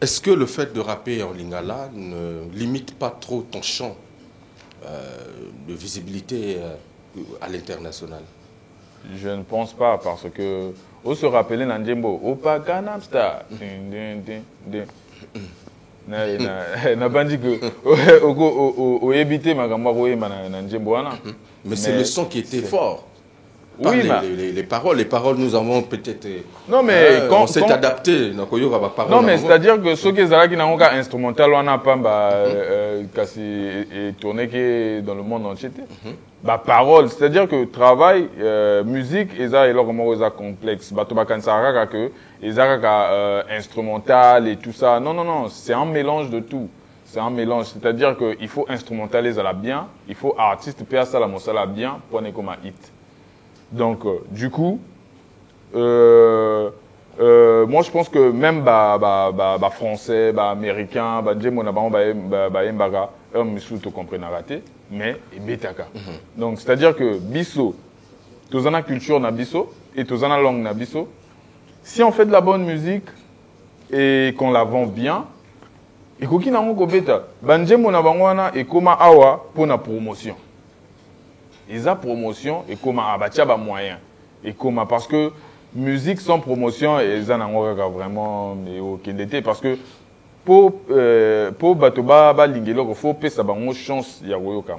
Est-ce que le fait de rapper en lingala ne limite pas trop ton champ de visibilité à l'international? Je ne pense pas parce que on se rappelle Nandjembo, Opa Gangnam Style. Na bandi que au éviter magamba Nandjembo ana. Mais c'est le son qui était fort. Oui, les paroles, nous avons peut-être. Non, mais on s'est adapté. Non, mais c'est-à-dire que ceux qui sont instrumental, on n'a pas tourné dans le monde entier. Parole, c'est-à-dire que travail, musique, ils ont complexe. Ils ont instrumental et tout ça. Non, c'est un mélange de tout. C'est un mélange, c'est-à-dire qu'il faut instrumentaliser à la bien, il faut artiste payer ça la bien pour aller comme un hit. Donc, du coup, moi je pense que même français, américain, mais betaka. Donc, c'est-à-dire que biso, tozana culture na biso et tozana langue na biso. Si on fait de la bonne musique et qu'on la vend bien, et koki na ngo beta, banjemo na bangwana et koma awa pour la promotion. Ils ont promotion et comment abatia ba moyen et comment parce que musique sans promotion ils en ont vraiment mais aucun d'été parce que pour batoba ba lingelo faut payer sa bango chance ya koyoka.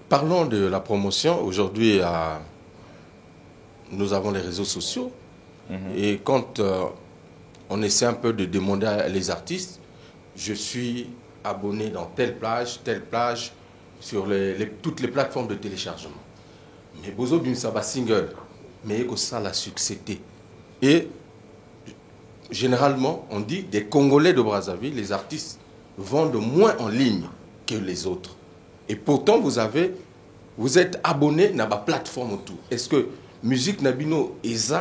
Parlons de la promotion. Aujourd'hui nous avons les réseaux sociaux et quand on essaie un peu de demander à les artistes, je suis abonné dans telle plage sur toutes les plateformes de téléchargement. Mais Bozo d'une Saba single, mais que ça l'a succédé. Et généralement, on dit des Congolais de Brazzaville, les artistes vendent moins en ligne que les autres. Et pourtant, vous êtes abonné à la plateforme tout. Est-ce que musique Nabino est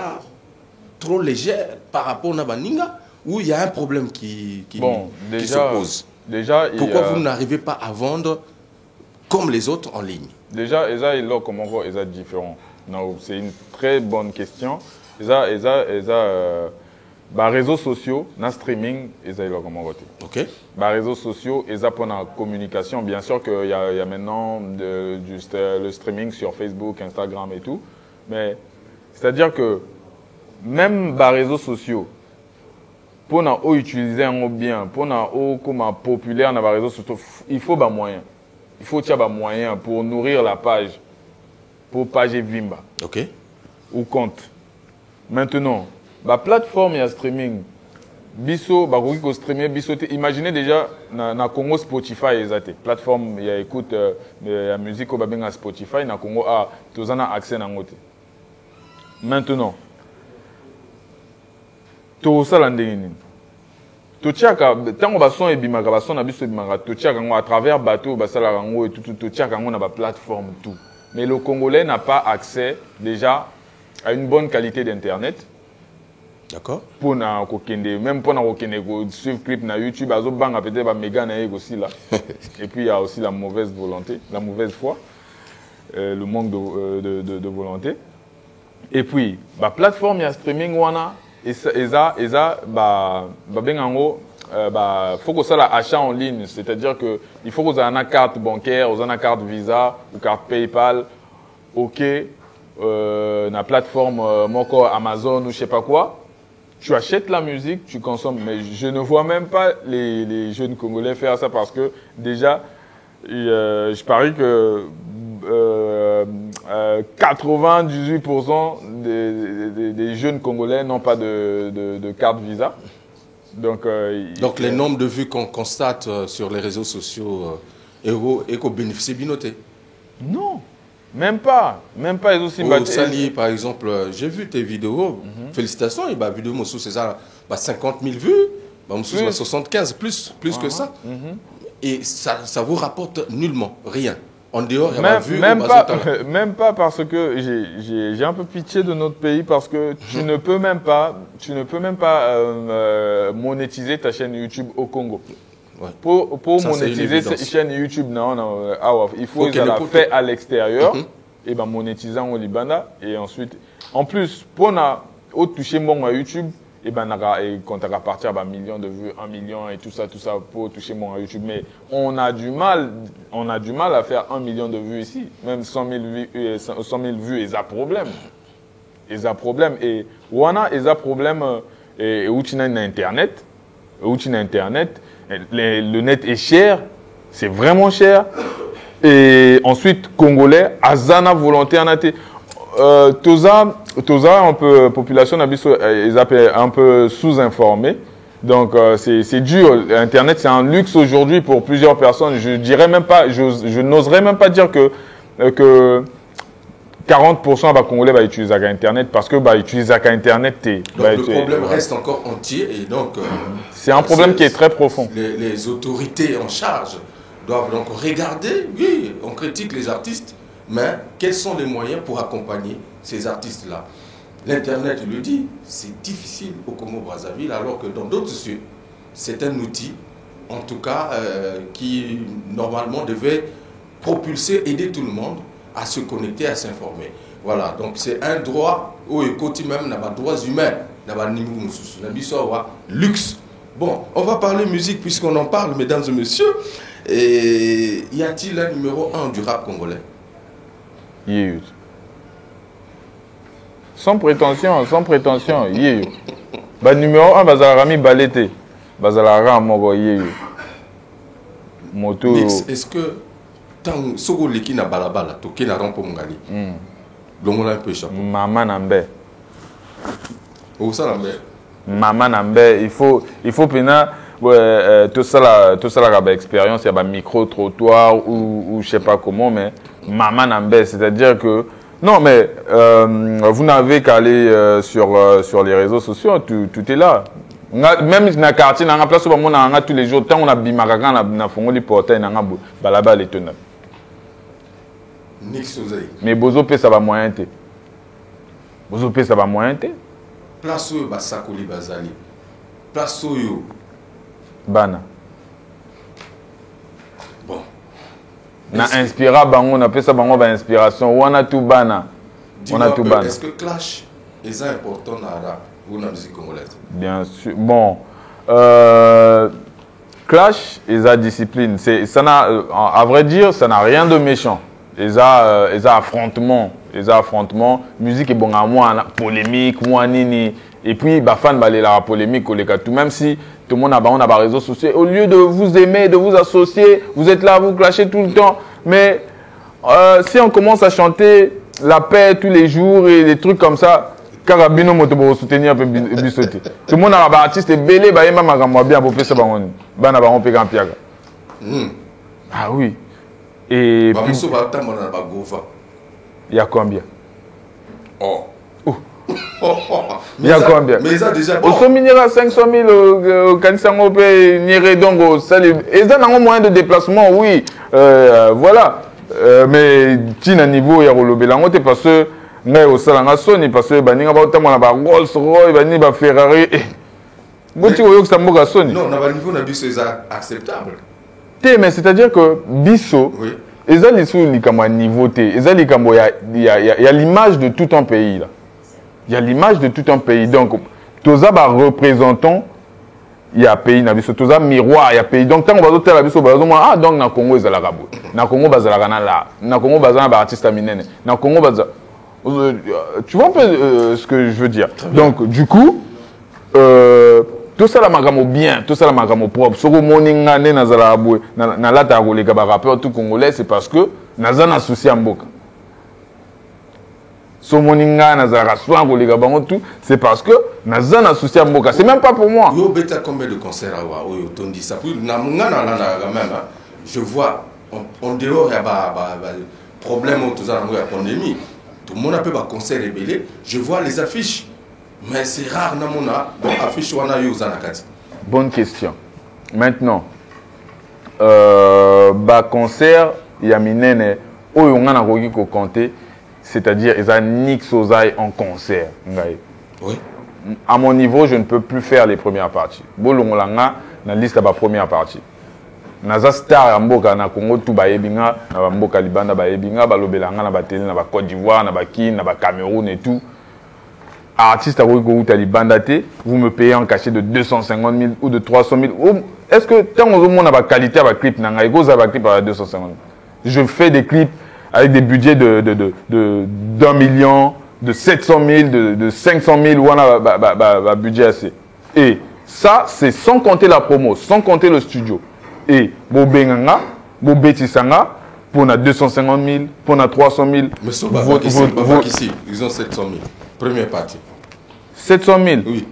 trop légère par rapport à Ninga ou il y a un problème qui se pose? Déjà, pourquoi vous n'arrivez pas à vendre comme les autres en ligne? Déjà, Eza et là, comment on voit, Eza différent. C'est une très bonne question. Réseaux sociaux, dans streaming, Eza et là, comment on voit. Ok. Réseaux sociaux, Eza pour la communication. Bien sûr qu'il y a maintenant juste le streaming sur Facebook, Instagram et tout. Mais c'est-à-dire que même les réseaux sociaux, pour utiliser un bien, pour comme populaire dans les réseaux sociaux, il faut des moyens. Il faut des moyens pour nourrir la page, pour page Vimba. Ok. Ou compte. Maintenant, la plateforme et streaming, biso, streamer, biso, imaginez déjà na Congo Spotify exact. Plateforme, il y a écoute la musique au babinga Spotify, na Congo tous en a accès na ngote. Maintenant, tout ça l'andéni. Tout ça tant que son et bimaka, son abiso bimaka, tout ça à travers bateau, basala rango et tout ça on a la plateforme tout. Mais le Congolais n'a pas accès déjà à une bonne qualité d'internet. D'accord. Pour na kokende, même pour na kokende suivre clip na YouTube, azo banga peut-être ba méga na aussi là. Et puis il y a aussi la mauvaise volonté, la mauvaise foi, le manque de volonté. Et puis la plateforme ya streaming wana faut que ça la achat en ligne, c'est-à-dire que il faut que vous ayez une carte bancaire, vous ayez une carte Visa ou carte PayPal, OK, la plateforme Moko, Amazon ou je sais pas quoi. Tu achètes la musique, tu consommes. Mais je ne vois même pas les jeunes Congolais faire ça parce que déjà, je parie que 98% des jeunes Congolais n'ont pas de carte Visa. Donc les nombres de vues qu'on constate sur les réseaux sociaux et qu'on bénéficie binoté? Non. Même pas. Même pas. Au Sali, par exemple, j'ai vu tes vidéos. Félicitations. Et vidéo, Moussou, c'est ça, 50 000 vues. Moussou, 75, plus que ça. Et ça vous rapporte nullement rien. En dehors, il y a même pas parce que j'ai un peu pitié de notre pays parce que tu ne peux même pas monétiser ta chaîne YouTube au Congo. Ouais. Pour monétiser cette chaîne YouTube, il faut que la fait à l'extérieur et monétiser au Liban et ensuite, en plus, pour toucher mon YouTube, et quand tu as partir à millions de vues, 1 million et tout ça pour toucher mon YouTube. Mais on a du mal à faire 1 million de vues ici. Même 100 000 vues, ils ont problème. Ils ont problème. Et wana, ils ont problème. Et où tu as Internet, le net est cher, c'est vraiment cher. Et ensuite, Congolais, azana volonté en athée. Toza, un peu population ils appellent un peu sous-informée. Donc c'est dur. Internet, c'est un luxe aujourd'hui pour plusieurs personnes. Je dirais même pas, je n'oserais même pas dire que 40% des Congolais utilisent Internet parce que utiliser Internet. Donc le problème reste encore entier et donc c'est un problème qui est très profond. Les autorités en charge doivent donc regarder. Oui, on critique les artistes. Mais quels sont les moyens pour accompagner ces artistes-là? L'Internet le dit, c'est difficile au Congo-Brazzaville, alors que dans d'autres cieux, c'est un outil, en tout cas, qui normalement devait propulser, aider tout le monde à se connecter, à s'informer. Voilà, donc c'est un droit, où côté même, n'a pas droits humains, n'a pas niveau luxe. Bon, on va parler musique puisqu'on en parle, mesdames et messieurs. Et y a-t-il un numéro 1 du rap congolais? Sans prétention, numéro 1, Bazarami Balete. Bazalara Mogo Yeyo. Moto. Est-ce que tant Sogo Leki na balabala, toke na rampo Mungali? Longola un peu chapeau. Maman Nambe. Où ça Nambe? Maman Nambe, il faut pena tout ça la expérience, il y a un micro-trottoir ou je sais pas comment, mais Maman Nambe, c'est-à-dire que non, mais vous n'avez qu'à aller sur les réseaux sociaux, tout est là. Même dans le quartier, dans la place où on a tous les jours, tant on a bimaraka, on a fongoli portail, on a balaba les tenants. Nix Oseille. Mais Bozo P, ça va moyen. Bozo P, ça va moyen. Place où Basakoli Bazali. Place où Bana. Bon. Na inspira bango, on appelle ça bango ba inspiration. On a tout bana. On a tout bana. Est-ce que Clash est important dans la rap ou dans la musique congolaise? Bien sûr. Bon. Clash et sa discipline. Ça n'a, à vrai dire, ça n'a rien de méchant. Les affrontements. Musique est bon à moi, polémique, moi nini. Et puis, fan la polémique, tout. Même si tout le monde a des réseaux sociaux, au lieu de vous aimer, de vous associer, vous êtes là, vous clashez tout le temps. Mais si on commence à chanter la paix tous les jours et des trucs comme ça, Carabino moto soutenir un peu bisoté. Tout le monde a des artistes belé, bah yema magamwa bien pour faire ça bangon. Bana ba on peut gampiaga. Ah oui. Et bah puis il y a combien? Oh. Il y a combien? Mais ils ont déjà au Sominira 500 000 au Kanisango pe Nire Dongo, ils ont un moyen de déplacement, oui. Voilà. Mais tina niveau ya rolobelango te parce que ngai au salanga soni parce que baninga ba otamona ba Rolls Royce bani ba Ferrari. Boti oyo samboka soni. Non, na ba niveau na biso c'est acceptable. Mais c'est-à-dire que biso oui. Ils ont les niveau T. Ils ont il y a l'image de tout un pays là. Il y a l'image de tout un pays. Donc, tous les représentants, il y a pays, tous les miroirs, il y a pays. Donc, quand on va dire ah donc na Congo ils ont na Congo bazala là, na Congo bazala ba artiste minene, na Congo bazala. Tu vois un peu ce que je veux dire. Donc, du coup, tout ça la magamo bien, tout ça la magamo propre. Ce que morning ngane nazala aboué, na lata rolé kaba rappeur tout congolais, c'est parce que nazana souci amboka. Ce morning ngane nazala soin rolé kaba tout, c'est parce que nazana souci amboka. C'est même pas pour moi. Yo beta combien de concerts à wa oyo tondi ça puis na mungana na même je vois en dehors il y a problème autour de la pandémie. Tout le monde a peu ba concert rebelle, je vois les affiches. Mais c'est rare, affiche bonne question. Maintenant, concert, il y a minene, c'est-à-dire, ils ont Nix Oseille en concert. Oui. À mon niveau, je ne peux plus faire les premières parties. Bolongolanga, na liste de la première partie. Naza star mboka na Congo tout ba yebinga, na mboka libanda ba yebinga, ba lobelanga na ba télé na ba Côte d'Ivoire, na ba Kin, na ba Cameroun et tout. Artiste à Ouigo Talibandaté, vous me payez en cachet de 250 000 ou de 300 000. Est-ce que tant que vous avez la qualité de clip, vous avez la clip à 250 000? Je fais des clips avec des budgets d'1 million, de 700 000, de 500 000, ou on a un budget assez. Et ça, c'est sans compter la promo, sans compter le studio. Et Bobenganga, Bobetisanga, pour 250 000, pour 300 000. Mais ça, ici, ils ont 700 000. Première partie. 700 000? Oui.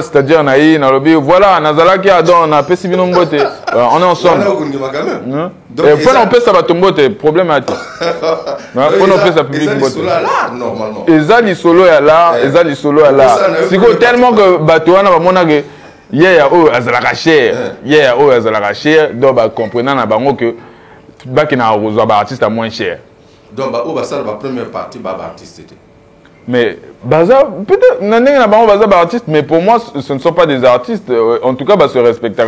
C'est-à-dire, voilà, Nazalaki Adon, on a fait on est ensemble. On peut ça va tomber, problème à tout. On peut ça public là, normalement. Ezali solo est là, Ezali solo est là. C'est tellement que Batouana va monager. Yeah, oh, Azalaka cher. Yeah, oh, Azalaka cher. Donc, comprenant na bango que Bakina Rosa artiste à moins cher. Donc, ça la première partie, artiste. Mais peut-être n'a artiste, mais pour moi ce ne sont pas des artistes. En tout cas, se respecter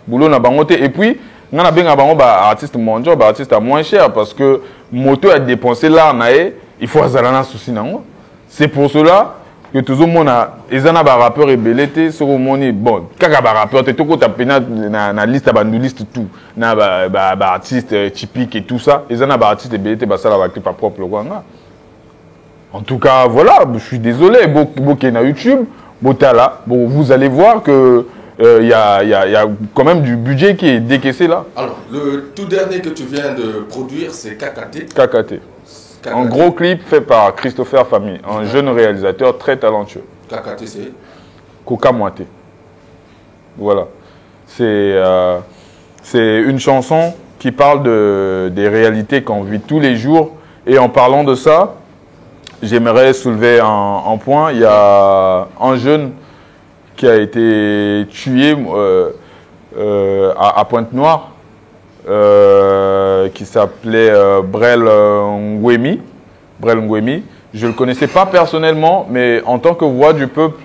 boulot na bangoté. Et puis, on a bien artiste mondial, artiste à moins cher parce que moto a dépensé là, il faut azalana souci nango. C'est pour cela que tout le monde a ils en a rappeur et belleté sur le monde. Bon, kaka rappeur te toko ta pena na liste banduliste tout na artiste typique et tout ça. Ils en a artiste et belleté ça la clip propre le kwanga. En tout cas, voilà, je suis désolé, beaucoup na YouTube, là, bon, vous allez voir que y a quand même du budget qui est décaissé là. Alors, le tout dernier que tu viens de produire, c'est KKT. KKT. Un gros clip fait par Christopher Famille, un jeune réalisateur très talentueux. KKT, c'est Koka Moité. Voilà. C'est une chanson qui parle des réalités qu'on vit tous les jours. Et en parlant de ça, j'aimerais soulever un point. Il y a un jeune qui a été tué à Pointe-Noire. qui s'appelait Brel Ngwemi. Je ne le connaissais pas personnellement, mais en tant que voix du peuple,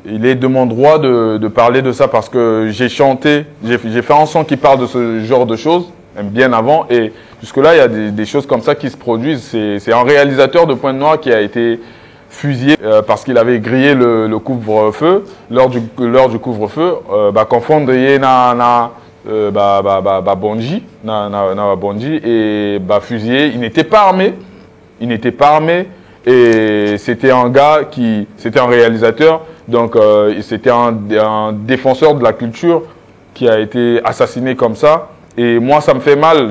il est de mon droit de parler de ça parce que j'ai chanté, j'ai fait un son qui parle de ce genre de choses, même bien avant. Et jusque-là, il y a des choses comme ça qui se produisent. C'est un réalisateur de Pointe-Noire qui a été fusillé parce qu'il avait grillé le couvre-feu. Lors du couvre-feu, confondre na Bonji et fusillé. Il n'était pas armé. Et c'était un c'était un réalisateur, donc c'était un défenseur de la culture qui a été assassiné comme ça. Et moi, ça me fait mal.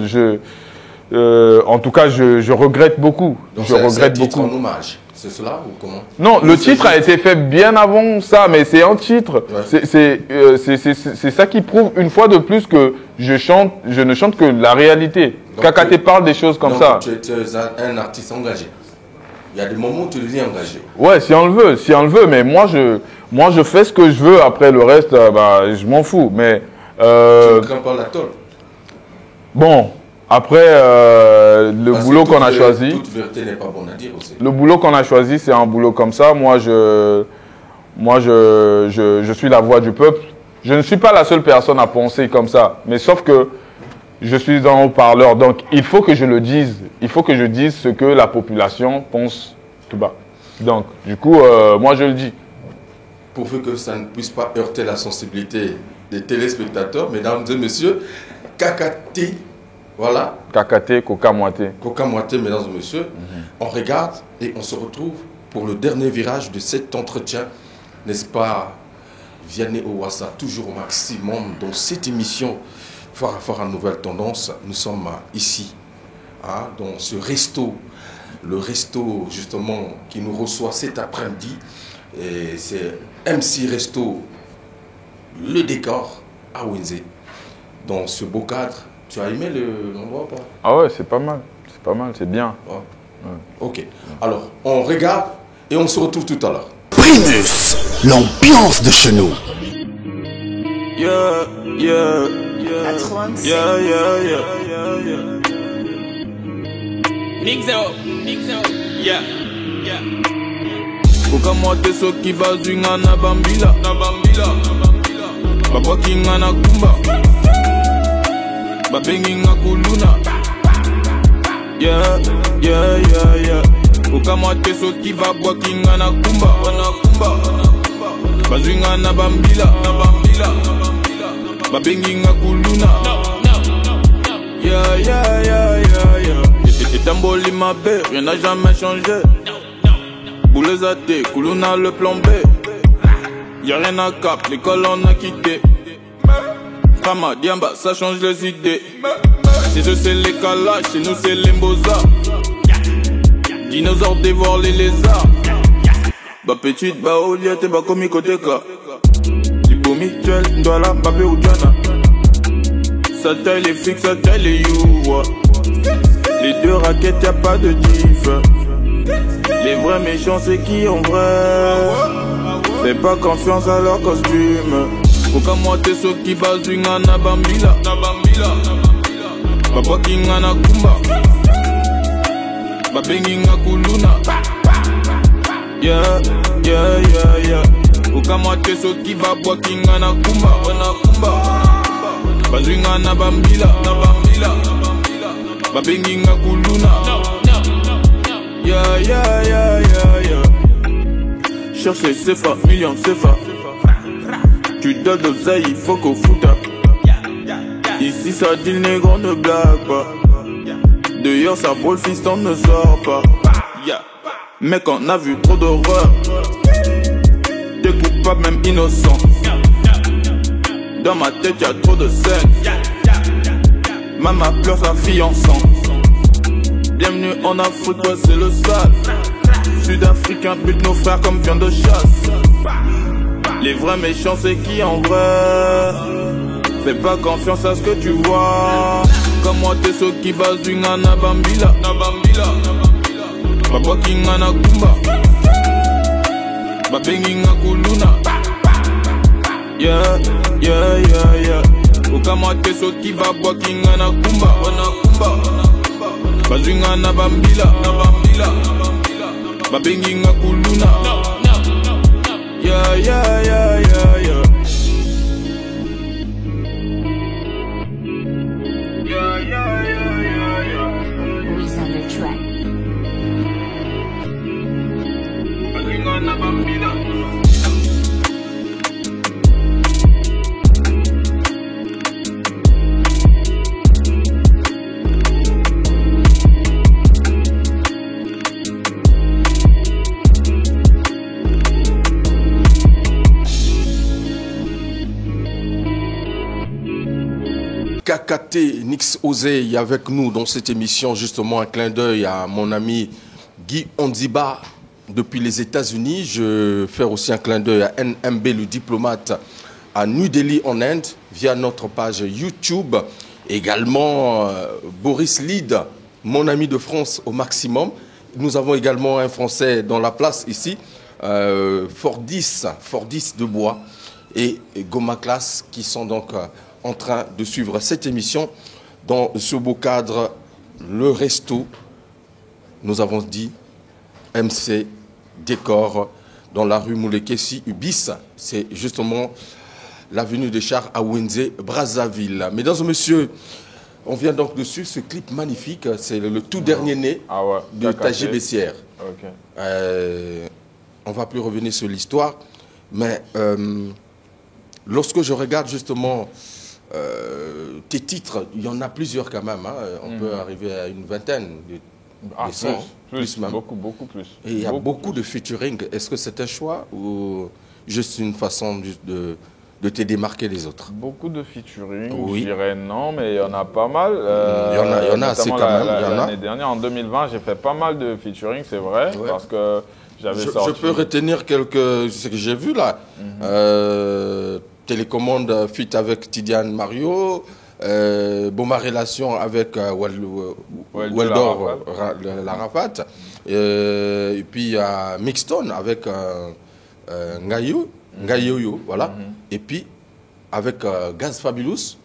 En tout cas, je regrette beaucoup. Donc c'est un titre en hommage, c'est cela ou comment? Non, le titre a été fait bien avant ça, mais c'est un titre. Ouais. C'est ça qui prouve une fois de plus que je ne chante que la réalité. Kakaté parle des choses comme ça. Tu es un artiste engagé. Il y a des moments où tu deviens engagé. Ouais, si on le veut, mais moi je fais ce que je veux. Après le reste, je m'en fous. Mais tu ne crains pas la tôle. Bon, après le boulot qu'on a choisi. Toute vérité n'est pas bonne à dire aussi. Le boulot qu'on a choisi, c'est un boulot comme ça. Moi, je suis la voix du peuple. Je ne suis pas la seule personne à penser comme ça, mais sauf que je suis un haut-parleur, donc il faut que je le dise. Il faut que je dise ce que la population pense tout bas. Donc, du coup, moi je le dis. Pourvu que ça ne puisse pas heurter la sensibilité des téléspectateurs, mesdames et messieurs, Kakaté, voilà. Kakaté, Koka Moité. Koka Moité, mesdames et messieurs. On regarde et on se retrouve pour le dernier virage de cet entretien, n'est-ce pas, Vianney Owassa, toujours au maximum dans cette émission. Fort à Nouvelle Tendance, nous sommes ici, dans ce resto, le resto justement qui nous reçoit cet après-midi. Et c'est MC Resto, le décor à Windsor. Dans ce beau cadre, tu as aimé l'endroit ou pas? Ah ouais, c'est pas mal, c'est bien. Ouais. Ouais. Ok, alors on regarde et on se retrouve tout à l'heure. Primus, l'ambiance de chez nous. Koka Moité soki bazwinga na bambila babwakinga na kumba babenginga kuluna Koka Moité soki babwakinga na kumba bazwinga na bambila babenginga kuluna Etamboli ma paix, rien n'a jamais changé. Boules à thé, Kuluna le plan B. Y'a rien à cap, l'école on a quitté. Kama, Diamba, ça change les idées. Chez eux c'est les calages, chez nous c'est les Mbosa. Dinosaures dévorent les lézards. Ba petite, ba oliette, ba komi koteka. Libomi, tuel, ndwala, babé ou djana. Sa taille les flics, sa taille les you. Les deux raquettes, y'a pas de diff. Les vrais méchants, c'est qui en vrai? Fais pas confiance à leur costume. Koka Moité soki bazwinga na bambila babwakinga na kumba babenginga kuluna Koka Moité soki babwakinga na kumba bazwinga na bambila babenginga kuluna Cherche les CFA, millions CFA. Tu donnes l'oseille, il faut qu'on foute. Ici ça dit le négro ne blague pas. Dehors ça vaut le fiston ne sort pas. Mec on a vu trop d'horreur. T'es coupable même innocent. Dans ma tête y'a trop de scènes. Maman pleure sa fille en sang. Bienvenue en Afrique, toi c'est le sale. Sud-Africain bute nos frères comme viande de chasse. Les vrais méchants c'est qui en vrai? Fais pas confiance à ce que tu vois. Comme moi t'es ceux qui bazwinga na bambila babwakinga na kumba babenginga kuluna okamate soki babwakinga na kumba bazwinga na bambila babenginga kuluna yeah, yeah, yeah, yeah, yeah. KKT Nix Osei avec nous dans cette émission, justement un clin d'œil à mon ami Guy Ondiba depuis les États-Unis. Je fais aussi un clin d'œil à NMB le diplomate à New Delhi en Inde via notre page YouTube. Également Boris Lide, mon ami de France au maximum. Nous avons également un Français dans la place ici, Fordis de Bois et Goma Class qui sont donc en train de suivre cette émission dans ce beau cadre, le resto, nous avons dit MC Décor dans la rue Moulekessi Ubis. C'est justement l'avenue des Chars à Wenze, Brazzaville. Mesdames et messieurs, on vient donc de suivre ce clip magnifique. C'est le tout dernier né de Taji Bessière. Okay. On ne va plus revenir sur l'histoire, mais lorsque je regarde justement tes titres, il y en a plusieurs quand même. Hein. On peut arriver à une vingtaine de sons. Plus même. Beaucoup plus. Et il y a beaucoup de featuring. Est-ce que c'est un choix ou juste une façon de te démarquer des autres? Beaucoup de featuring, oui. Je dirais non, mais il y en a pas mal. Il y en a assez quand même. L'année dernière, en 2020, j'ai fait pas mal de featuring, c'est vrai, parce que j'avais sorti... Je peux retenir ce que j'ai vu là. Télécommande fit avec Tidiane Mario, Boma Relation avec Weldor Larafat, et puis il y a Mixton avec Ngayoyo, voilà, et puis avec Gaz Fabulous,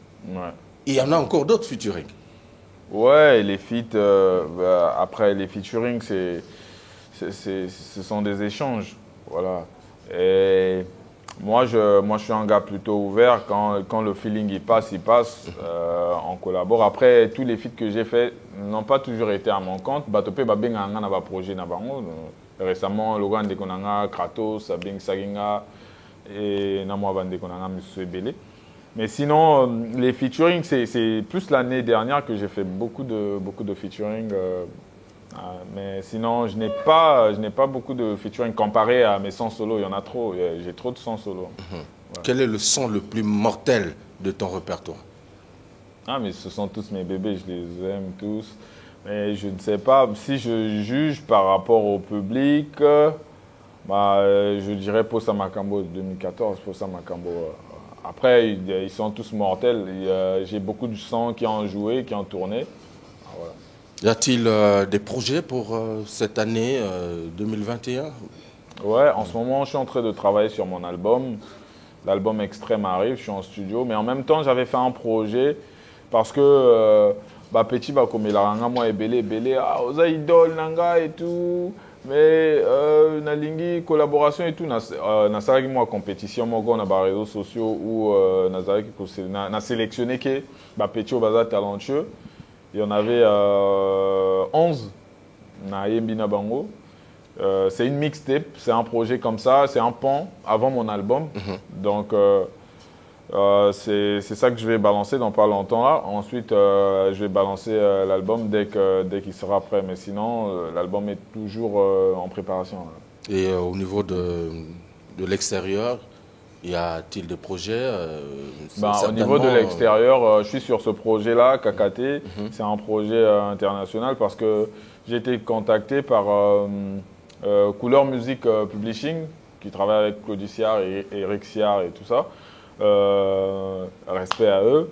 et il y en a encore d'autres featuring. Ouais, les feats, après les featuring, ce sont des échanges, voilà. Et moi, je suis un gars plutôt ouvert. Quand le feeling il passe, on collabore. Après, tous les feats que j'ai faits n'ont pas toujours été à mon compte. Batopé Babeng a un projet. Récemment, Logan Dekonanga, Kratos, Sabing Saginga et Namwa Bandekonanga, M. Ebele. Mais sinon, les featuring, c'est plus l'année dernière que j'ai fait beaucoup de featuring. Mais sinon, je n'ai pas beaucoup de featuring comparé à mes sons solo. Il y en a trop. J'ai trop de sons solo. Voilà. Quel est le son le plus mortel de ton répertoire? Ah, mais ce sont tous mes bébés. Je les aime tous. Mais je ne sais pas. Si je juge par rapport au public, je dirais Posa Makambo 2014. Posa Makambo. Après, ils sont tous mortels. J'ai beaucoup de sons qui ont joué, qui ont tourné. Voilà. Y a-t-il des projets pour cette année 2021? Ouais, en ce moment, je suis en train de travailler sur mon album. L'album Extrême arrive, je suis en studio. Mais en même temps, j'avais fait un projet parce que petit, comme il a moi et Belé, aux idol, nanga et tout. Mais nalingi collaboration et tout, nasaraki moi compétition, moi on a des réseaux sociaux où nasaraki na sélectionné que petit au bazar talentueux. Il y en avait 11 na Yembina Bango. C'est une mixtape, c'est un projet comme ça, c'est un pont avant mon album. Donc c'est ça que je vais balancer dans pas longtemps là. Ensuite je vais balancer l'album dès qu'il sera prêt. Mais sinon l'album est toujours en préparation. Là. Et au niveau de l'extérieur, y a-t-il des projets Au niveau de l'extérieur, je suis sur ce projet-là, KKT. C'est un projet international parce que j'ai été contacté par Couleur Music Publishing, qui travaille avec Claudiciar et Eric Siar et tout ça. Respect à eux.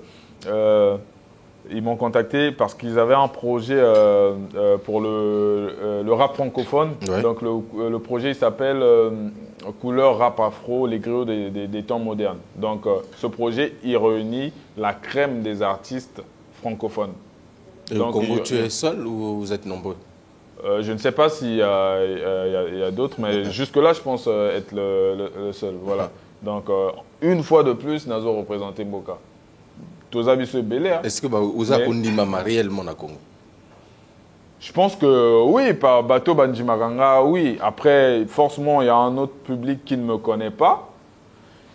Ils m'ont contacté parce qu'ils avaient un projet pour le rap francophone. Ouais. Donc le projet s'appelle Couleur Rap Afro, les griots des temps modernes. Donc ce projet, il réunit la crème des artistes francophones. Et au Congo, tu es seul ou vous êtes nombreux? Je ne sais pas s'il y a d'autres, mais jusque-là, je pense être le seul. Voilà. Donc, une fois de plus, Nazo représenté Mboka. Est-ce que vous avez Kondimama réellement au Congo? Je pense que oui, par Bato Banjimaranga, oui. Après, forcément, il y a un autre public qui ne me connaît pas.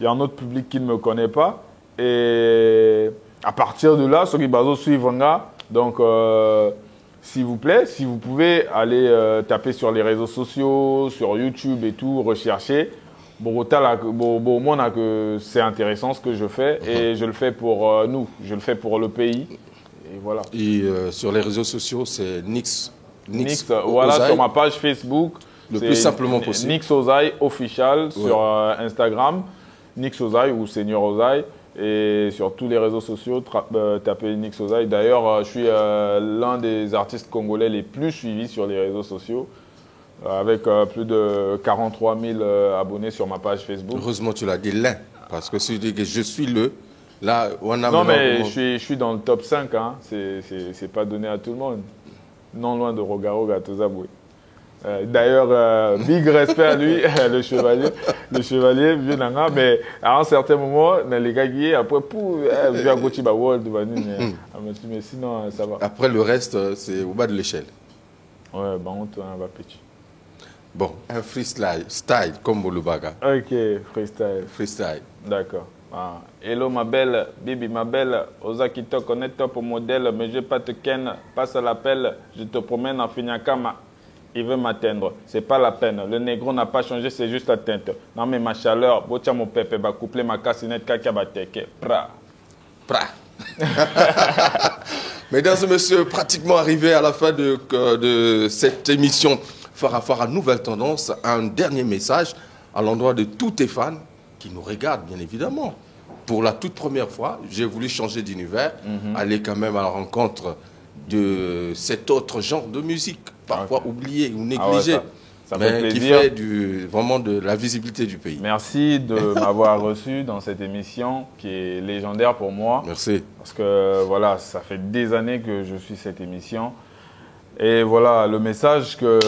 Il y a un autre public qui ne me connaît pas. Et à partir de là, ceux qui bazo suivent, donc, s'il vous plaît, si vous pouvez aller taper sur les réseaux sociaux, sur YouTube et tout, rechercher. Que c'est intéressant ce que je fais et je le fais pour nous, je le fais pour le pays. Et voilà. Et sur les réseaux sociaux, c'est Nix. Voilà, Ozaï. Sur ma page Facebook. Le plus simplement possible. Nix Ozaï official sur Instagram. Nix Ozaï ou Seigneur Ozaï. Et sur tous les réseaux sociaux, tapez Nix Ozaï. D'ailleurs, je suis l'un des artistes congolais les plus suivis sur les réseaux sociaux. Avec plus de 43 000 abonnés sur ma page Facebook. Heureusement, tu l'as dit l'un. Parce que si tu dis que je suis le... Là, on a non, mais je suis dans le top 5. Hein. C'est pas donné à tout le monde. Non loin de Rogaroga Tozaboué. D'ailleurs, big respect à lui, le chevalier, vieux Nanga. Mais à un certain moment, les gars qui après, viens Gochiba World, mais sinon, ça va. Après, le reste, c'est au bas de l'échelle. Ouais, on va petit. Bon, un freestyle, style comme Bolubaga. Ok, freestyle. Freestyle. D'accord. Ah. Hello ma belle, Bibi ma belle, Oza qui te connaît top modèle, mais je vais pas te ken, passe à l'appel, je te promène en Finyakama. Il veut m'atteindre, c'est pas la peine, le négro n'a pas changé, c'est juste la teinte. Non mais ma chaleur, botia mon pépé, va coupler ma cassinette, kaka bateke, pra. Mesdames et messieurs, pratiquement arrivé à la fin de cette émission Farafara Nouvelle Tendance, un dernier message à l'endroit de tous tes fans qui nous regardent, bien évidemment. Pour la toute première fois, j'ai voulu changer d'univers, aller quand même à la rencontre de cet autre genre de musique, parfois oublié ou négligé, ça mais fait plaisir. qui fait vraiment de la visibilité du pays. Merci de m'avoir reçu dans cette émission qui est légendaire pour moi. Merci. Parce que voilà, ça fait des années que je suis cette émission. Et voilà, le message que...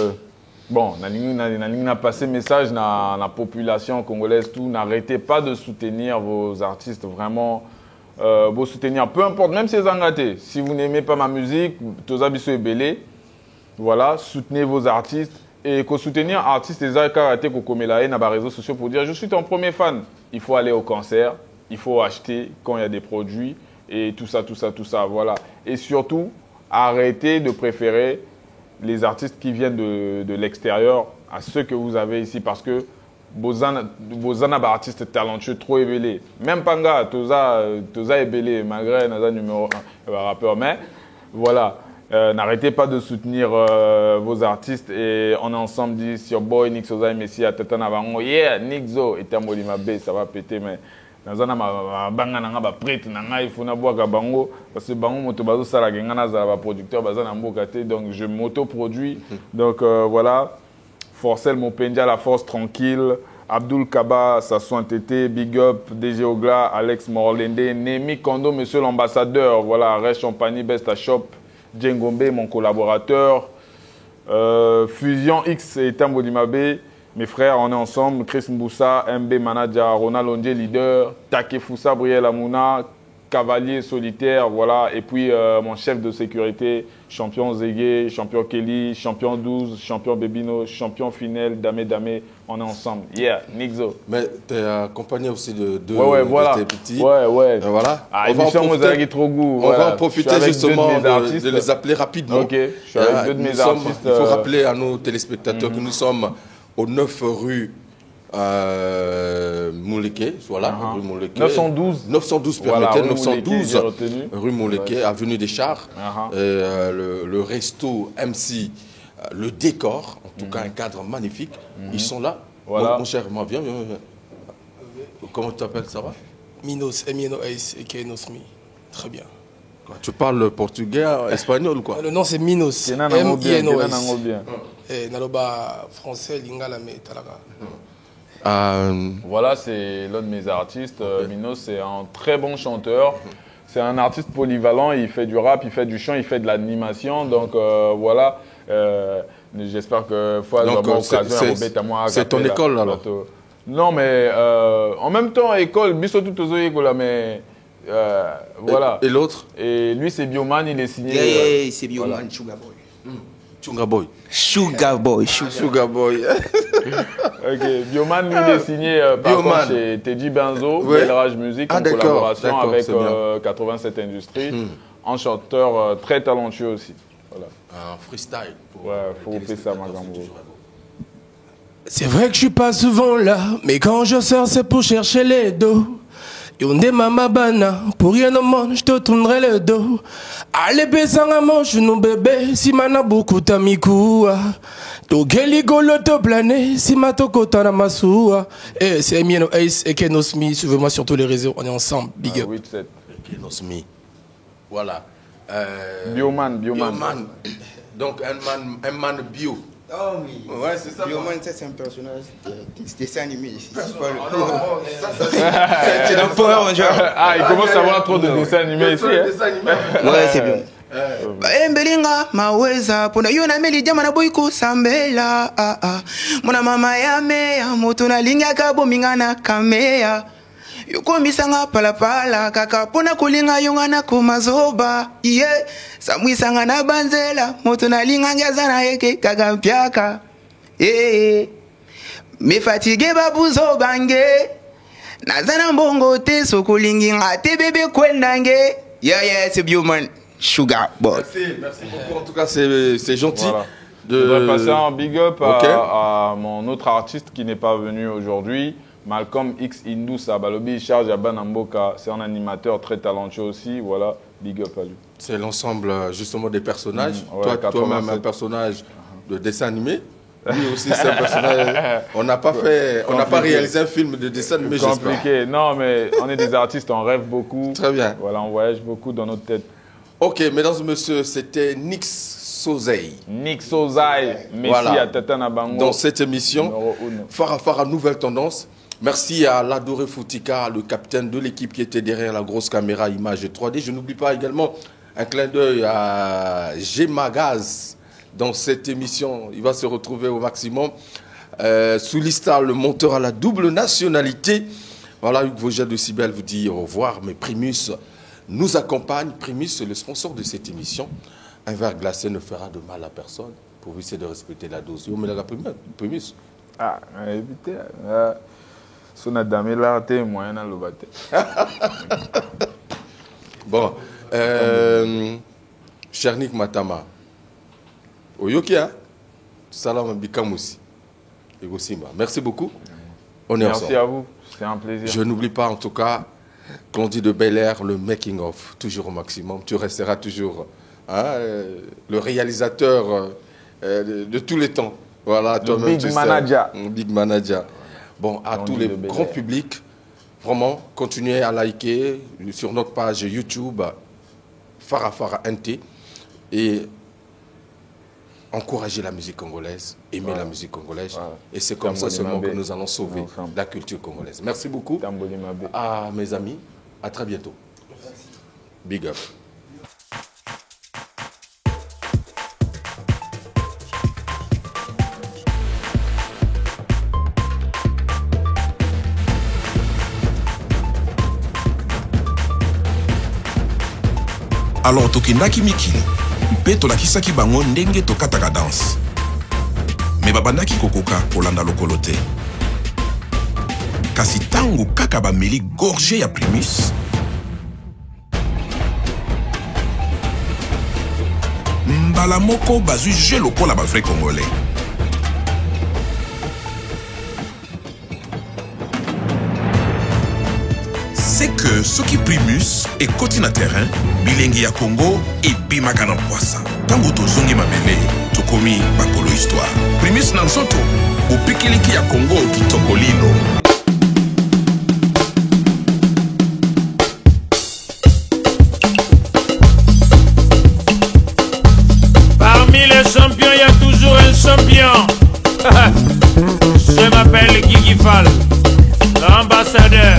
Bon, n'a passé message à la population congolaise, tout, n'arrêtez pas de soutenir vos artistes, vraiment, vos soutenir, peu importe, même si c'est engagé. Si vous n'aimez pas ma musique, Tozabiso est belé, voilà, soutenez vos artistes. Et que soutenir artistes et karaté kokomelae na ba réseaux sociaux pour dire je suis ton premier fan. Il faut aller au concert, il faut acheter quand il y a des produits et tout ça, voilà. Et surtout, arrêtez de préférer les artistes qui viennent de l'extérieur à ceux que vous avez ici parce que vos artistes talentueux trop ébélés. Même Panga, Toza ébélé, malgré Naza numéro 1 rappeur. Mais voilà, n'arrêtez pas de soutenir vos artistes et on est ensemble dit sur Boy, Nix Ozaï, Messi, Tatana Bango, yeah, Nixo, et Tambolima B, ça va péter, mais nazana banga nanga ba prêtre nanga il faut na boaka bango parce que bango moto bazo sala ngana za ba producteur bazana mboka te donc je m'auto-produis donc voilà Forcel Mopendia la force tranquille Abdul Kaba Sassou Tété Big Up DG Ogla Alex Morlende Nemi Kondo monsieur l'ambassadeur voilà Rest Champagne Best Shop Djengombe mon collaborateur Fusion X et Tambodimabe. Mes frères, on est ensemble. Chris Mboussa, MB Manager, Ronald Ondje, leader, Takefoussa, Briel Amouna, Cavalier solitaire, voilà. Et puis mon chef de sécurité, champion Zégué, champion Kelly, champion 12, champion Bébino, champion Finel, Dame, on est ensemble. Yeah, Nixo. Mais tu es accompagné aussi de voilà. tes petits. Ouais. Voilà. Ah, on va en profiter justement de les appeler rapidement. Ok, je suis avec deux de mes artistes. Il faut rappeler à nos téléspectateurs que nous sommes au 9 rue Mouleke, voilà, rue Mouleke. 912, voilà, permettez, 912 rue Mouleke, avenue des Chars. Le resto MC, le décor, en tout cas un cadre magnifique. Ils sont là. Voilà. Mon cher, moi, viens. Comment tu t'appelles, ça va? Minos, Emieno Ace, et Nosmi. Très bien. Tu parles portugais, espagnol quoi? Le nom c'est Minos. M-I-N-O-S. Et Naloba français, Lingala, mais Talaga. Voilà, c'est l'un de mes artistes. Minos, c'est un très bon chanteur. C'est un artiste polyvalent. Il fait du rap, il fait du chant, il fait de l'animation. Donc voilà. J'espère que c'est ton école alors? Non, mais en même temps, école, biso tout aux écoles, mais voilà. Et l'autre? Et lui, c'est Bioman, il est signé. C'est Bioman, Sugar Boy. Sugar Boy. Sugar Boy. Sugar Boy. Ok, Bioman, lui, il est signé par contre chez Teddy Benzo, Bellrage Music, en collaboration avec 87 Industries. Un chanteur très talentueux aussi. Voilà. Un freestyle. Ouais, faut couper ça, ma gambo. C'est vrai que je suis pas souvent là, mais quand je sors, c'est pour chercher les dos. Yonde mama bana, pour rien au monde, je te tournerai le dos. Allez, baisant à mon genou, bébé, si mana beaucoup tamikoua. Togeli golo te planer, si ma toko tana masoua. Eh, c'est Emieno Ace et Kenosmi, suivez-moi sur tous les réseaux, on est ensemble, big up. 8-7. Kenosmi. Voilà. Bioman. Donc un man bio. Oh oui. Ouais, c'est ça. Bioman, c'est un personnage de dessin animé. C'est un power, ah, il commence à avoir trop de dessins animés ici. Ouais, c'est bien. Embelinga maweza pona yona meli jama na boyko sambela mona mama ya meya moto na linga kabo mingana kameya yukombisanga palapala kaka pona kulinga yongana kumazoba samwisanga na banzela moto na linga ngazana yeke kaka pyaka me fatigue babuzo bange nazana mbongo te sokulingi ngate bebe kwendange c'est Bioman Sugar Boy. Merci beaucoup. En tout cas, c'est gentil. Voilà. Je voudrais passer un big up à mon autre artiste qui n'est pas venu aujourd'hui, Malcolm X Indousa Balobi Charge à Banamboka. C'est un animateur très talentueux aussi. Voilà, big up à lui. C'est l'ensemble justement des personnages. Toi-même un personnage de dessin animé. Lui aussi, c'est un personnage. On n'a pas réalisé un film de dessin animé. Compliqué. Non, mais on est des artistes, on rêve beaucoup. Très bien. Voilà, on voyage beaucoup dans notre tête. Ok, mesdames et messieurs, c'était Nix Sozei. Nix Sozei, merci à Tatana Bango. Dans cette émission, Farah Nouvelle Tendance. Merci à l'adoré Foutika, le capitaine de l'équipe qui était derrière la grosse caméra image 3D. Je n'oublie pas également un clin d'œil à G-Magaz. Dans cette émission, il va se retrouver au maximum. Soulista, le monteur à la double nationalité. Voilà, Hugues Vogel de Cybelle vous dit au revoir, mais Primus nous accompagne. Primus, c'est le sponsor de cette émission. Un verre glacé ne fera de mal à personne, pourvu c'est de respecter la dose. Mais la Primus. Ah, évitez. Si on a damé là, t'es moyen à le battre. Bon, Chernik Matama. Oyokia, Salam Bikamousi. Merci beaucoup. On est ensemble. Merci à vous, c'est un plaisir. Je n'oublie pas en tout cas, Clondy de Bel Air, le making of, toujours au maximum. Tu resteras toujours le réalisateur de tous les temps. Voilà, toi-même, Big Manager. Big Manager. Bon, à tous les grands publics, vraiment, continuez à liker sur notre page YouTube, Farah NT, et encourager la musique congolaise, aimer la musique congolaise. Et c'est comme ça seulement que nous allons sauver la culture congolaise. Merci beaucoup à mes amis. À très bientôt. Big up. Alors tokendaki mikili mpe tolakisaki bango ndenge tokataka danse me babandaki kokoka kolanda lokolo te kasi ntango kaka bameli gorge ya Primus mbala moko bazwi je lokola bavrai congolais. C'est que soki Primus ekoti na terrain bilengi ya Congo ebimaka na mpwasa ntango tozongi mabele tokomi bakolo histoire. Primus na nzoto bopikeliki ya Congo kitoko lino. l'ambassadeur,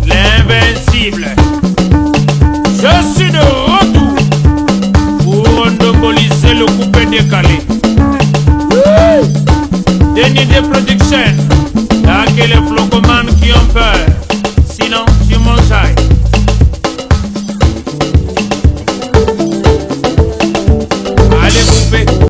l'invincible. Je suis de retour pour endoboliser le coupé décalé. Denis de production, là que les flocomanes qui ont peur.